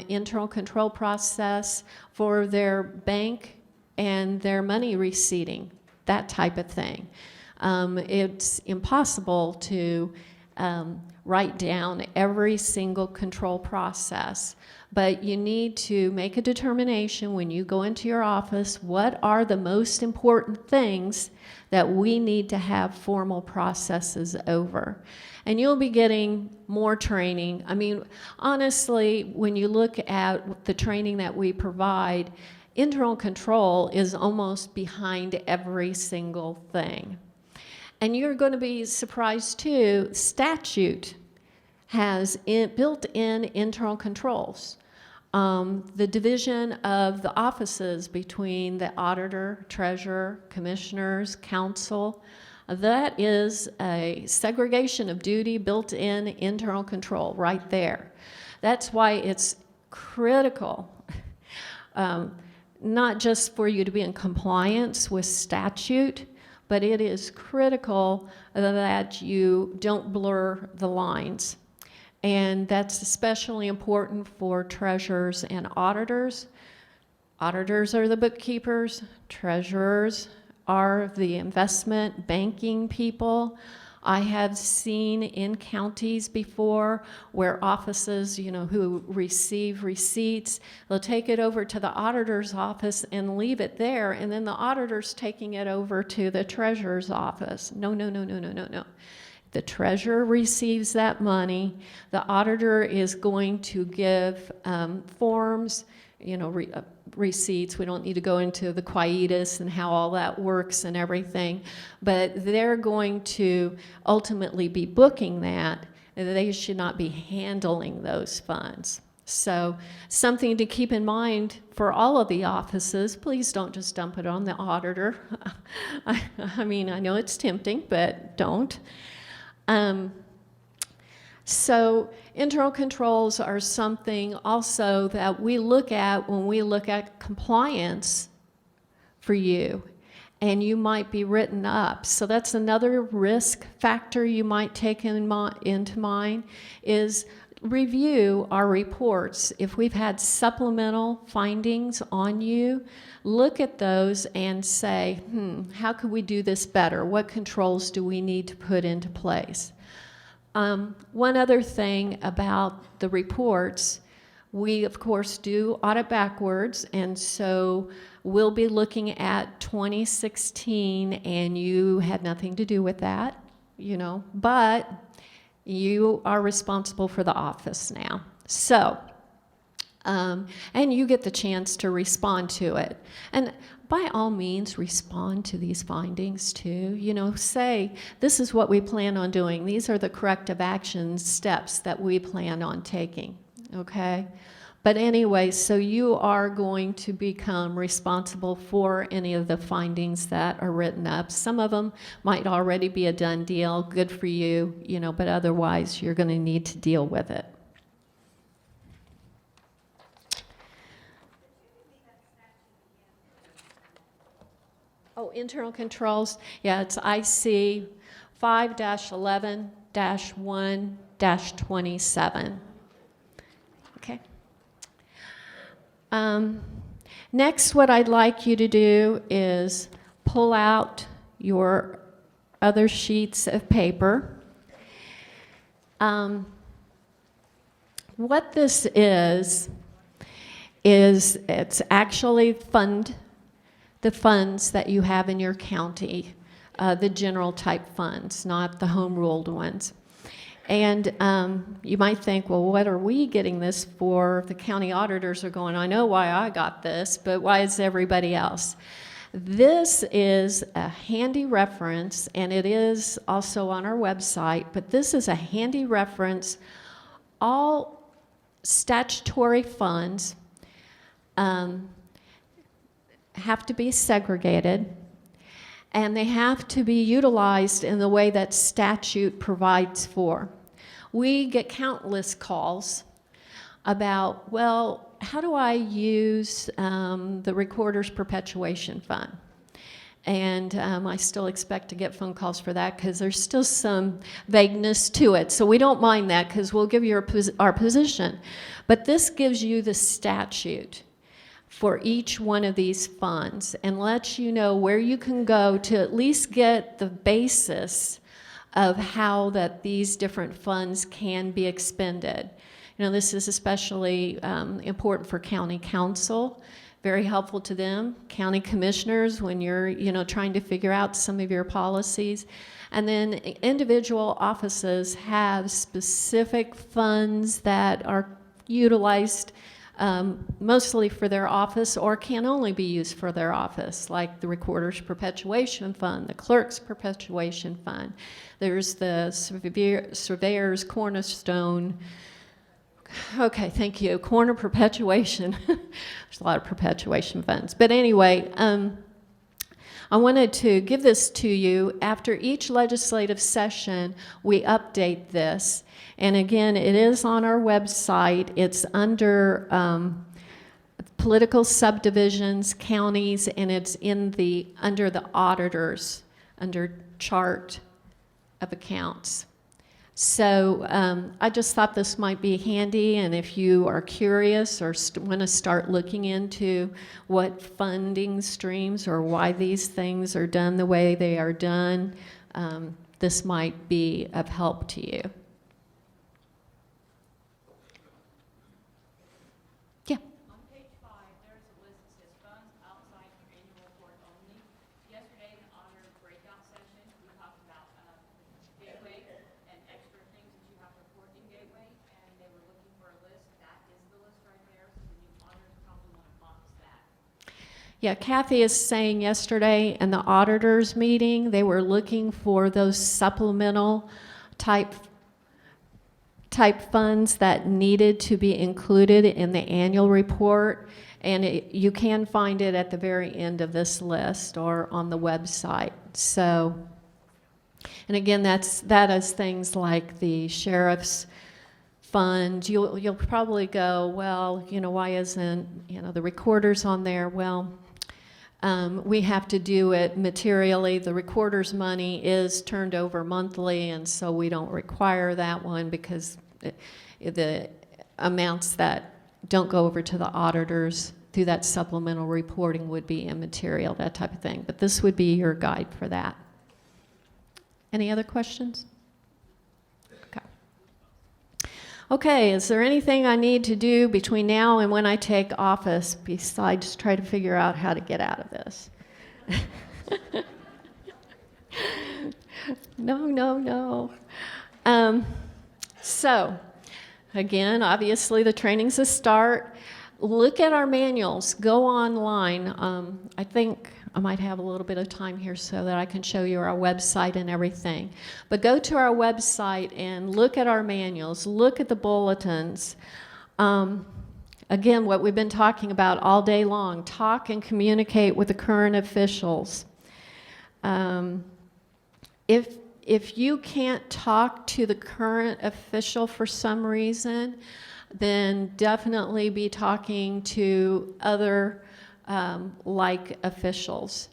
internal control process for their bank and their money receipting? That type of thing. It's impossible to write down every single control process, but you need to make a determination when you go into your office, what are the most important things that we need to have formal processes over. And you'll be getting more training. I mean, honestly, when you look at the training that we provide, internal control is almost behind every single thing. And you're going to be surprised too, statute has built-in internal controls. The division of the offices between the auditor, treasurer, commissioners, counsel, that is a segregation of duty, built-in internal control right there. That's why it's critical, not just for you to be in compliance with statute, but it is critical that you don't blur the lines. And that's especially important for treasurers and auditors. Auditors are the bookkeepers, treasurers are the investment banking people. I have seen in counties before where offices, who receive receipts, they'll take it over to the auditor's office and leave it there, and then the auditor's taking it over to the treasurer's office. No. The treasurer receives that money. The auditor is going to give forms, receipts. We don't need to go into the quietus and how all that works and everything, but they're going to ultimately be booking that. They should not be handling those funds. So something to keep in mind for all of the offices, please don't just dump it on the auditor. I mean, I know it's tempting, but don't. So internal controls are something also that we look at when we look at compliance for you, and you might be written up. So that's another risk factor you might take into mind is review our reports. If we've had supplemental findings on you, look at those and say, how could we do this better? What controls do we need to put into place? One other thing about the reports, we of course do audit backwards, and so we'll be looking at 2016, and you had nothing to do with that, but you are responsible for the office now. So, and you get the chance to respond to it. And by all means, respond to these findings too. Say, this is what we plan on doing. These are the corrective action steps that we plan on taking, okay? But anyway, so you are going to become responsible for any of the findings that are written up. Some of them might already be a done deal, good for you, but otherwise you're going to need to deal with it. Oh, internal controls. Yeah, it's IC 5-11-1-27. Okay. Next, what I'd like you to do is pull out your other sheets of paper. What this is it's actually the funds that you have in your county, the general type funds, not the home ruled ones. And you might think, well, what are we getting this for? The county auditors are going, I know why I got this, but why is everybody else? This is a handy reference, and it is also on our website, but this is a handy reference. All statutory funds have to be segregated, and they have to be utilized in the way that statute provides for. We get countless calls about, well, how do I use the Recorder's Perpetuation Fund? And I still expect to get phone calls for that because there's still some vagueness to it. So we don't mind that because we'll give you our position. But this gives you the statute for each one of these funds and lets you know where you can go to at least get the basis of how that these different funds can be expended. You know, this is especially important for county council, very helpful to them, county commissioners when you're, trying to figure out some of your policies. And then individual offices have specific funds that are utilized mostly for their office or can only be used for their office, like the Recorder's Perpetuation Fund, the Clerk's Perpetuation Fund. There's the Surveyor's Cornerstone. Okay, thank you. Corner Perpetuation. There's a lot of perpetuation funds. But anyway, I wanted to give this to you. After each legislative session, we update this. And again, it is on our website. It's under political subdivisions, counties, and it's under the auditors, under chart of accounts. So I just thought this might be handy, and if you are curious or want to start looking into what funding streams or why these things are done the way they are done, this might be of help to you. Yeah. On page 5, there's a list that says funds outside your annual report only. Yesterday, in the honor breakout session, we talked about Gateway and extra things that you have to report in Gateway, and they were looking for a list. That is the list right there, so the new honors probably want to box that. Yeah, Kathy is saying yesterday in the auditors meeting, they were looking for those supplemental type funds that needed to be included in the annual report, and you can find it at the very end of this list or on the website. So, and again, that is things like the sheriff's fund. You'll probably go, well, why isn't the recorders on there? Well, we have to do it materially. The recorder's money is turned over monthly, and so we don't require that one because the amounts that don't go over to the auditors through that supplemental reporting would be immaterial, that type of thing. But this would be your guide for that. Any other questions? Okay, is there anything I need to do between now and when I take office besides try to figure out how to get out of this? No. So, again, obviously the training's a start. Look at our manuals. Go online. I think I might have a little bit of time here so that I can show you our website and everything. But go to our website and look at our manuals. Look at the bulletins. Again, what we've been talking about all day long. Talk and communicate with the current officials. If you can't talk to the current official for some reason, then definitely be talking to other like officials.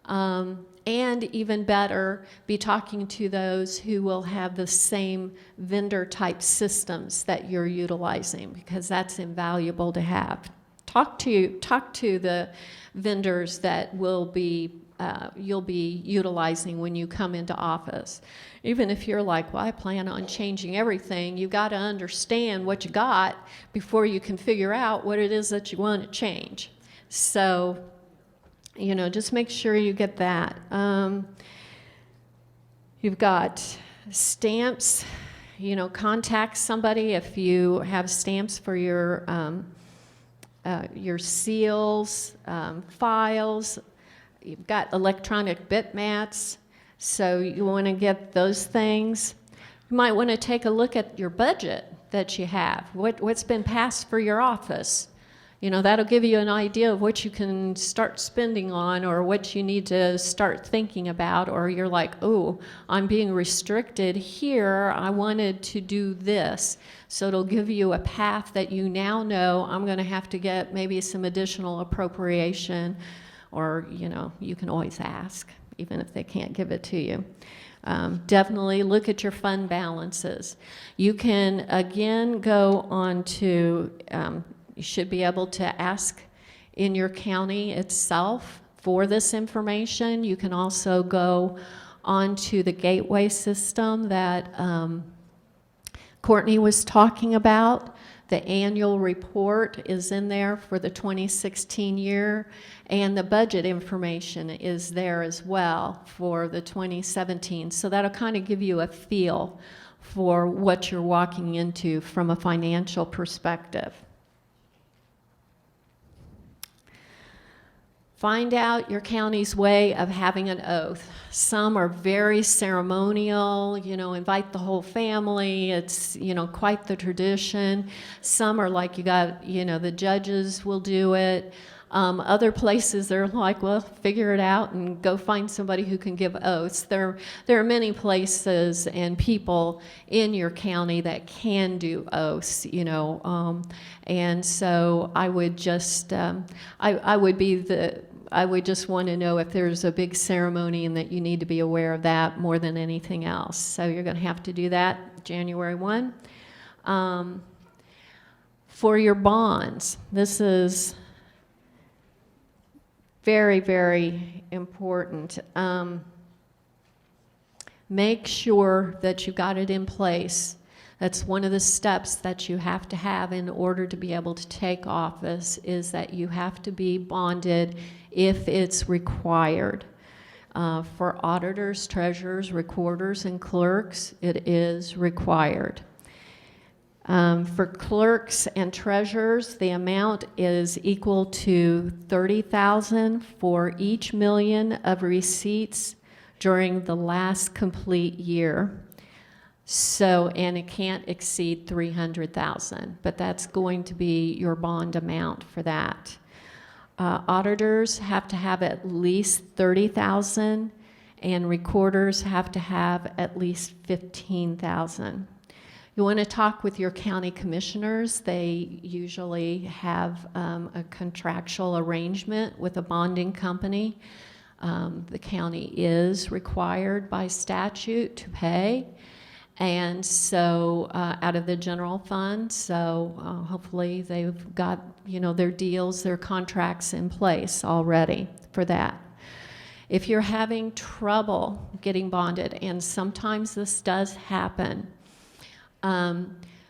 And even better, be talking to those who will have the same vendor type systems that you're utilizing, because that's invaluable to have. Talk to the vendors that you'll be utilizing when you come into office. Even if you're like, well, I plan on changing everything, you've got to understand what you got before you can figure out what it is that you want to change. So, just make sure you get that. You've got stamps, contact somebody if you have stamps for your seals, files. You've got electronic bitmats, so you want to get those things. You might want to take a look at your budget that you have, what's been passed for your office. You know, that'll give you an idea of what you can start spending on or what you need to start thinking about, or you're like, oh, I'm being restricted here, I wanted to do this. So it'll give you a path that you now know I'm going to have to get maybe some additional appropriation, or, you know, you can always ask, even if they can't give it to you. Definitely look at your fund balances. You can, again, go on to, you should be able to ask in your county itself for this information. You can also go onto the gateway system that Courtney was talking about. The annual report is in there for the 2016 year, and the budget information is there as well for the 2017. So that'll kind of give you a feel for what you're walking into from a financial perspective. Find out your county's way of having an oath. Some are very ceremonial, you know, invite the whole family. It's, you know, quite the tradition. Some are like, you got, you know, the judges will do it. Other places they're like, well, figure it out and go find somebody who can give oaths. There are many places and people in your county that can do oaths, you know, and so I would just, I would just want to know if there's a big ceremony and that you need to be aware of that more than anything else. So you're going to have to do that January 1. For your bonds, this is very, very important. Make sure that you got it in place. That's one of the steps that you have to have in order to be able to take office, is that you have to be bonded if it's required. For auditors, treasurers, recorders, and clerks, it is required. For clerks and treasurers, the amount is equal to $30,000 for each million of receipts during the last complete year. So, and it can't exceed $300,000, but that's going to be your bond amount for that. Auditors have to have at least $30,000, and recorders have to have at least $15,000. You want to talk with your county commissioners. They usually have a contractual arrangement with a bonding company. The county is required by statute to pay, and so out of the general fund. So hopefully they've got, you know, their deals, their contracts in place already for that. If you're having trouble getting bonded, and sometimes this does happen,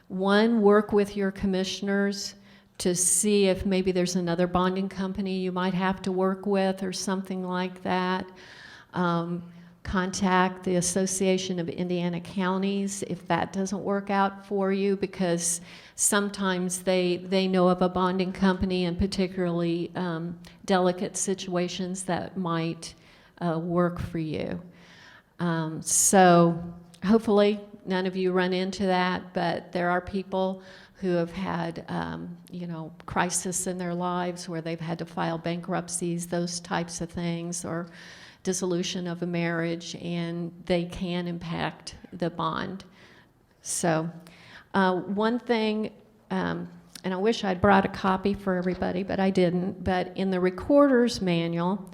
one, work with your commissioners to see if maybe there's another bonding company you might have to work with or something like that. Contact the Association of Indiana Counties if that doesn't work out for you, because sometimes they know of a bonding company in particularly delicate situations that might work for you. So hopefully none of you run into that, but there are people who have had, you know, crisis in their lives where they've had to file bankruptcies, those types of things, or dissolution of a marriage, and they can impact the bond. So one thing, and I wish I'd brought a copy for everybody, but I didn't, but in the Recorder's Manual,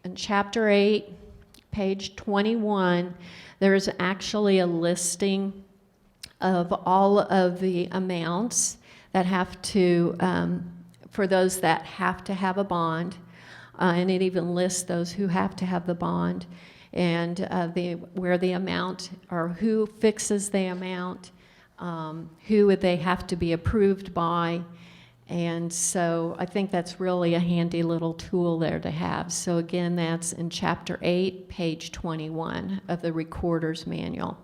in Chapter 8, page 21, there's actually a listing of all of the amounts that have to, for those that have to have a bond, and it even lists those who have to have the bond, and where the amount, or who fixes the amount, who would they have to be approved by. And so I think that's really a handy little tool there to have. So again, that's in Chapter 8, page 21 of the Recorder's Manual.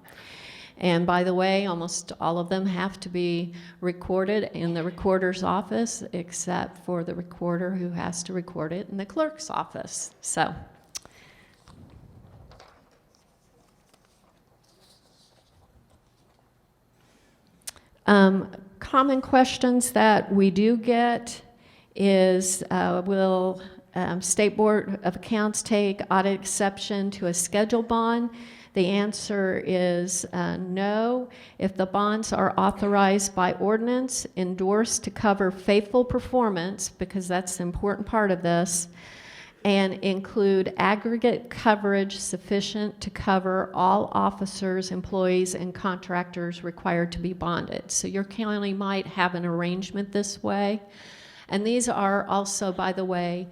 And by the way, almost all of them have to be recorded in the recorder's office, except for the recorder who has to record it in the clerk's office. So. Common questions that we do get is, will State Board of Accounts take audit exception to a schedule bond? The answer is no. If the bonds are authorized by ordinance, endorsed to cover faithful performance, because that's the important part of this, and include aggregate coverage sufficient to cover all officers, employees, and contractors required to be bonded. So your county might have an arrangement this way. And these are also, by the way,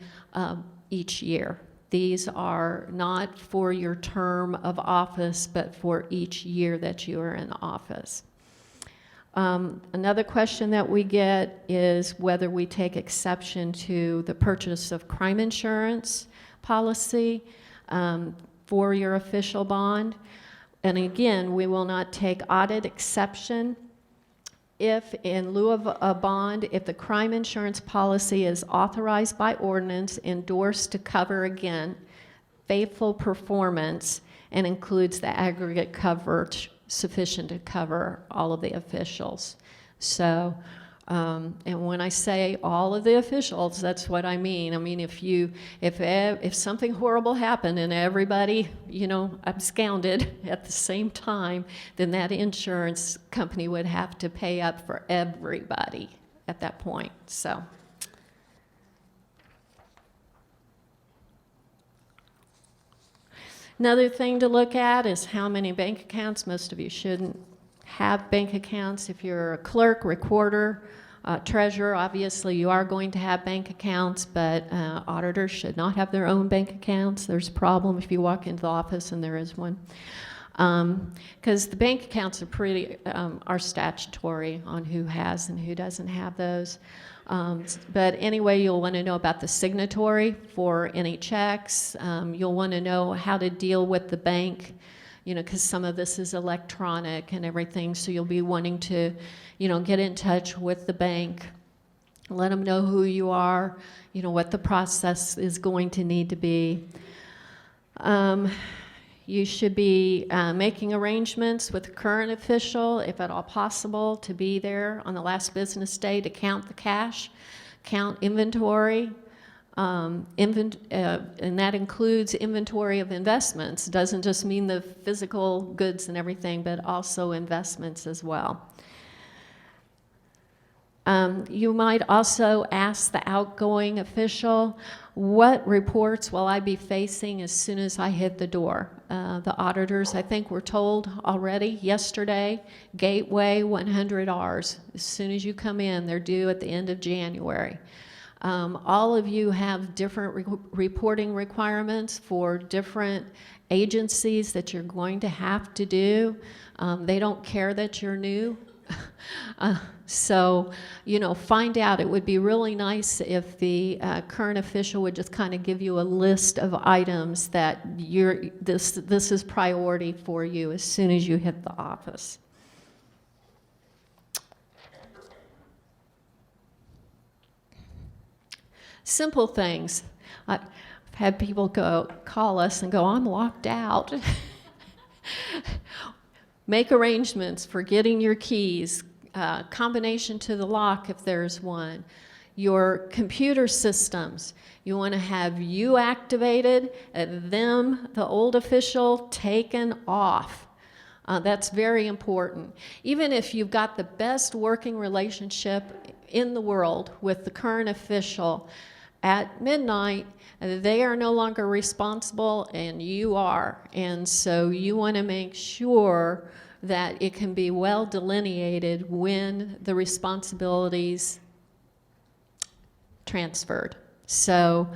each year. These are not for your term of office, but for each year that you are in office. Another question that we get is whether we take exception to the purchase of crime insurance policy for your official bond. And again, we will not take audit exception if, in lieu of a bond, if the crime insurance policy is authorized by ordinance, endorsed to cover, again, faithful performance, and includes the aggregate coverage sufficient to cover all of the officials. So, and when I say all of the officials, that's what I mean. I mean, if something horrible happened and everybody, absconded at the same time, then that insurance company would have to pay up for everybody at that point. So. Another thing to look at is how many bank accounts. Most of you shouldn't have bank accounts. If you're a clerk, recorder, treasurer, obviously you are going to have bank accounts, but auditors should not have their own bank accounts. There's a problem if you walk into the office and there is one. Because the bank accounts are statutory on who has and who doesn't have those. But anyway, you'll want to know about the signatory for any checks. You'll want to know how to deal with the bank, because some of this is electronic and everything. So you'll be wanting to, get in touch with the bank, let them know who you are, what the process is going to need to be. You should be making arrangements with the current official, if at all possible, to be there on the last business day to count the cash, count inventory, and that includes inventory of investments. It doesn't just mean the physical goods and everything, but also investments as well. You might also ask the outgoing official, what reports will I be facing as soon as I hit the door? The auditors, I think, were told already yesterday, gateway 100 Rs. As soon as you come in, they're due at the end of January. All of you have different reporting requirements for different agencies that you're going to have to do. They don't care that you're new. So, find out. It would be really nice if the current official would just kind of give you a list of items that this is priority for you as soon as you hit the office. Simple things. I've had people call us and go, I'm locked out. Make arrangements for getting your keys, combination to the lock if there's one. Your computer systems, you want to have you activated, them, the old official, taken off. That's very important. Even if you've got the best working relationship in the world with the current official, at midnight, they are no longer responsible and you are. And so you want to make sure that it can be well delineated when the responsibilities transferred. So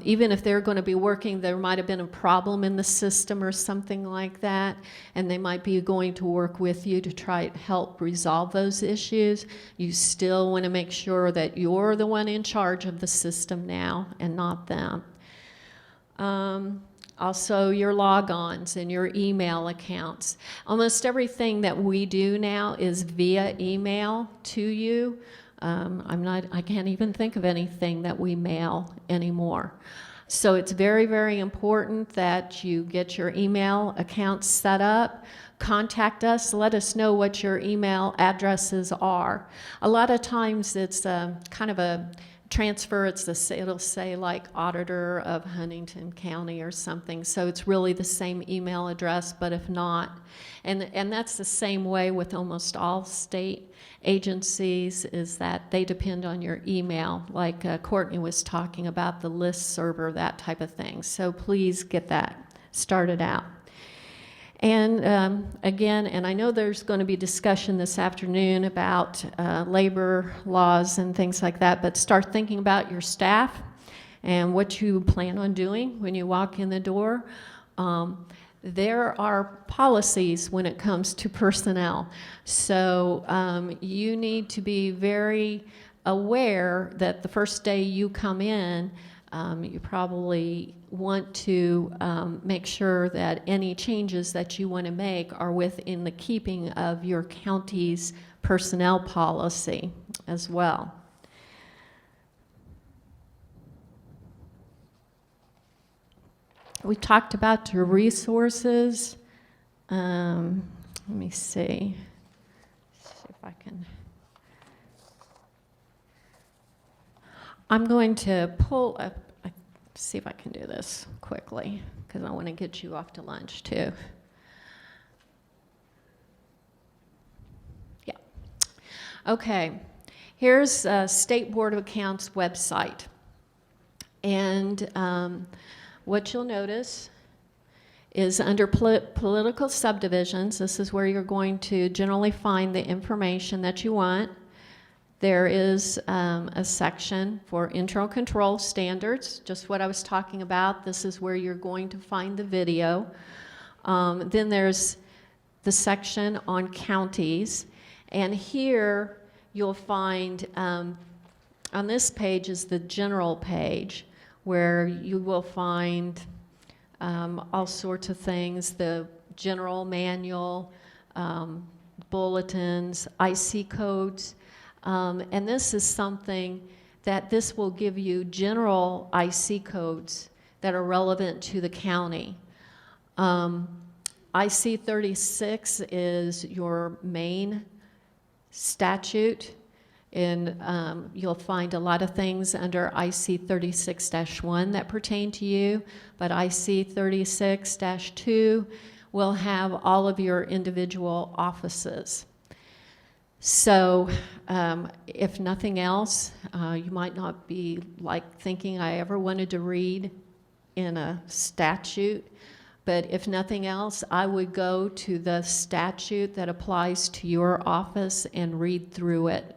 even if they're going to be working, there might have been a problem in the system or something like that, and they might be going to work with you to try to help resolve those issues. You still want to make sure that you're the one in charge of the system now and not them. Also, your logons and your email accounts. Almost everything that we do now is via email to you. I can't even think of anything that we mail anymore. So it's very, very important that you get your email accounts set up. Contact us. Let us know what your email addresses are. A lot of times it's kind of a transfer. It'll say like auditor of Huntington County or something. So it's really the same email address, but if not, and that's the same way with almost all state agencies, is that they depend on your email, like Courtney was talking about the list server, that type of thing. So please get that started out. And again, and I know there's going to be discussion this afternoon about labor laws and things like that, but start thinking about your staff and what you plan on doing when you walk in the door. There are policies when it comes to personnel. So you need to be very aware that the first day you come in, you probably want to make sure that any changes that you want to make are within the keeping of your county's personnel policy as well. We talked about your resources. Let me see. See if I can. I'm going to pull up, see if I can do this quickly, because I want to get you off to lunch too. Yeah. Okay. Here's State Board of Accounts website. And what you'll notice is under political subdivisions, this is where you're going to generally find the information that you want. There is a section for internal control standards, just what I was talking about. This is where you're going to find the video. Then there's the section on counties. And here you'll find, on this page is the general page, where you will find all sorts of things, the general manual, bulletins, IC codes. And this is something that this will give you general IC codes that are relevant to the county. IC 36 is your main statute, and you'll find a lot of things under IC 36-1 that pertain to you, but IC 36-2 will have all of your individual offices. So if nothing else, you might not be like thinking I ever wanted to read in a statute, but if nothing else, I would go to the statute that applies to your office and read through it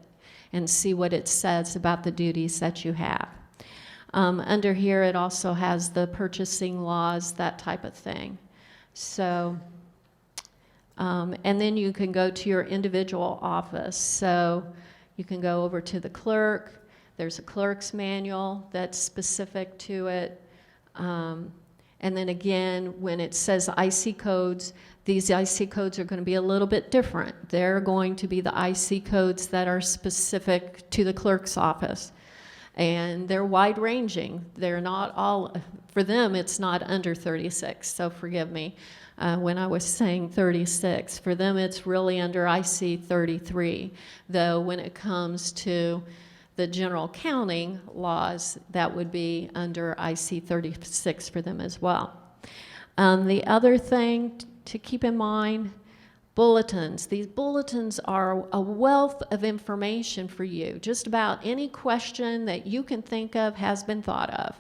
and see what it says about the duties that you have. Under here, it also has the purchasing laws, that type of thing. So. And then you can go to your individual office. So you can go over to the clerk. There's a clerk's manual that's specific to it. And then again, when it says IC codes, these IC codes are going to be a little bit different. They're going to be the IC codes that are specific to the clerk's office. And they're wide-ranging. They're not all, for them, it's not under 36, so forgive me. When I was saying 36. For them, it's really under IC 33, though when it comes to the general counting laws, that would be under IC 36 for them as well. The other thing to keep in mind, bulletins. These bulletins are a wealth of information for you. Just about any question that you can think of has been thought of.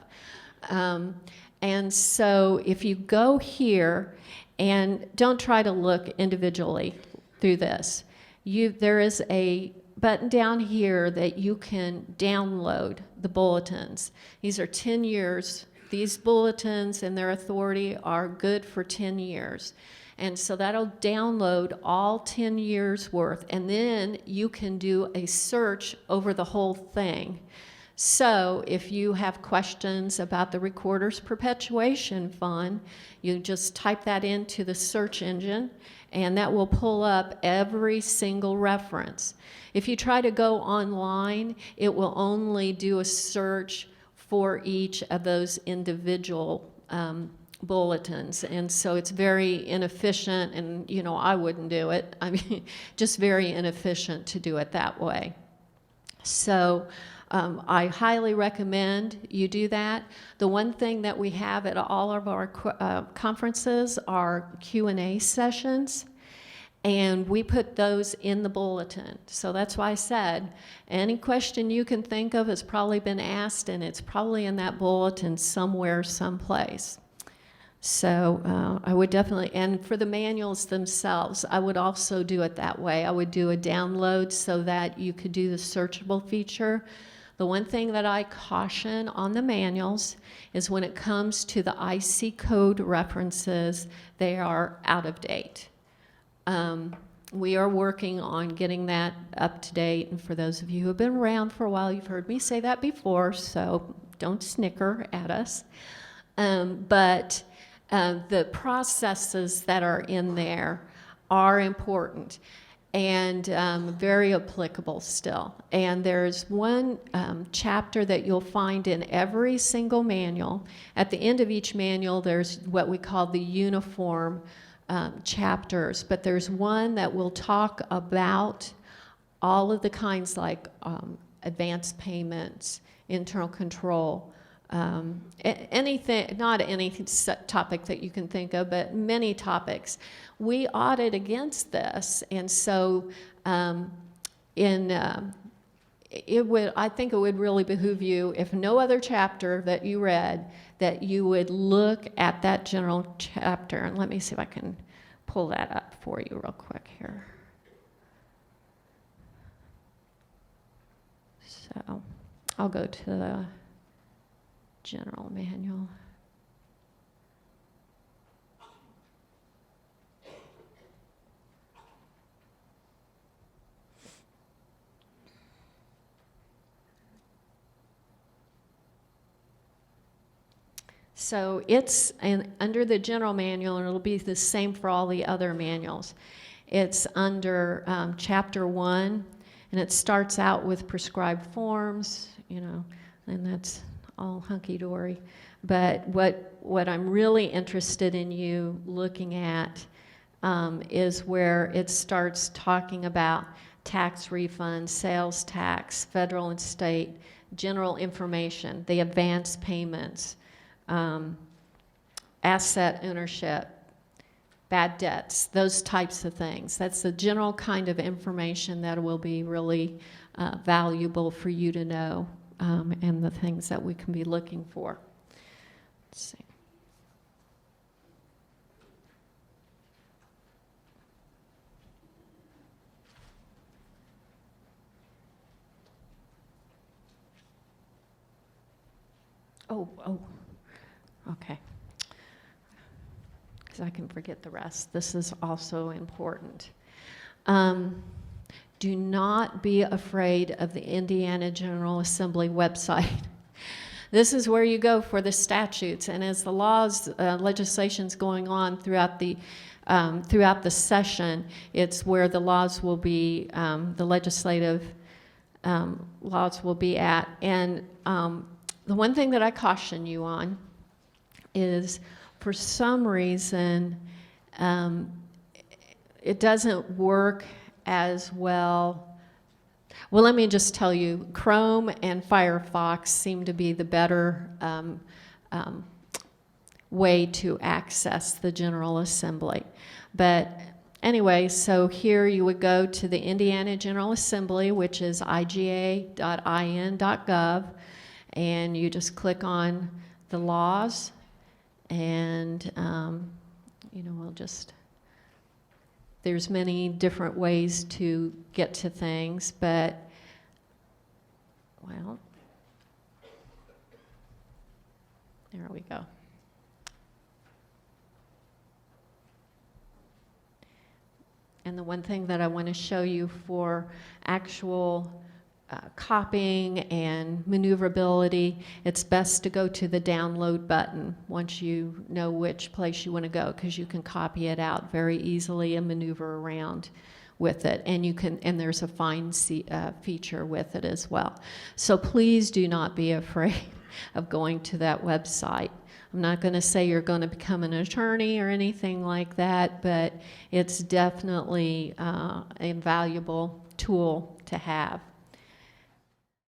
And so if you go here, and don't try to look individually through this. There is a button down here that you can download the bulletins. These are 10 years. These bulletins and their authority are good for 10 years. And so that'll download all 10 years worth. And then you can do a search over the whole thing. So if you have questions about the Recorder's Perpetuation Fund, you just type that into the search engine, and that will pull up every single reference. If you try to go online, it will only do a search for each of those individual bulletins, and so it's very inefficient, and I wouldn't do it. I mean, just very inefficient to do it that way. So I highly recommend you do that. The one thing that we have at all of our conferences are Q&A sessions, and we put those in the bulletin. So that's why I said any question you can think of has probably been asked, and it's probably in that bulletin somewhere, someplace. So I would definitely, and for the manuals themselves, I would also do it that way. I would do a download so that you could do the searchable feature. The one thing that I caution on the manuals is when it comes to the IC code references, they are out of date. We are working on getting that up to date, and for those of you who have been around for a while, you've heard me say that before, so don't snicker at us. But the processes that are in there are important and very applicable still. And there's one chapter that you'll find in every single manual. At the end of each manual, there's what we call the uniform chapters, but there's one that will talk about all of the kinds like advance payments, internal control, anything, not any topic that you can think of, but many topics. We audit against this, and so I think it would really behoove you, if no other chapter that you read, that you would look at that general chapter. And let me see if I can pull that up for you real quick here. So I'll go to the general manual. So it's under the general manual, and it'll be the same for all the other manuals. It's under Chapter 1, and it starts out with prescribed forms, and that's all hunky-dory. But what I'm really interested in you looking at is where it starts talking about tax refunds, sales tax, federal and state, general information, the advance payments, asset ownership, bad debts, those types of things. That's the general kind of information that will be really valuable for you to know, and the things that we can be looking for. Let's see. Oh, okay. Because I can forget the rest. This is also important. Do not be afraid of the Indiana General Assembly website. This is where you go for the statutes, and as the laws, legislation's going on throughout the session, it's where the laws will be, the legislative laws will be at. And the one thing that I caution you on is, for some reason, it doesn't work as well. Well, let me just tell you, Chrome and Firefox seem to be the better way to access the General Assembly. But anyway, so here you would go to the Indiana General Assembly, which is iga.in.gov, and you just click on the laws, and we'll just, there's many different ways to get to things, but, well, there we go. And the one thing that I want to show you for actual copying and maneuverability, it's best to go to the download button once you know which place you want to go, because you can copy it out very easily and maneuver around with it, and you can, and there's a find feature with it as well. So please do not be afraid of going to that website. I'm not going to say you're going to become an attorney or anything like that, but it's definitely a valuable tool to have.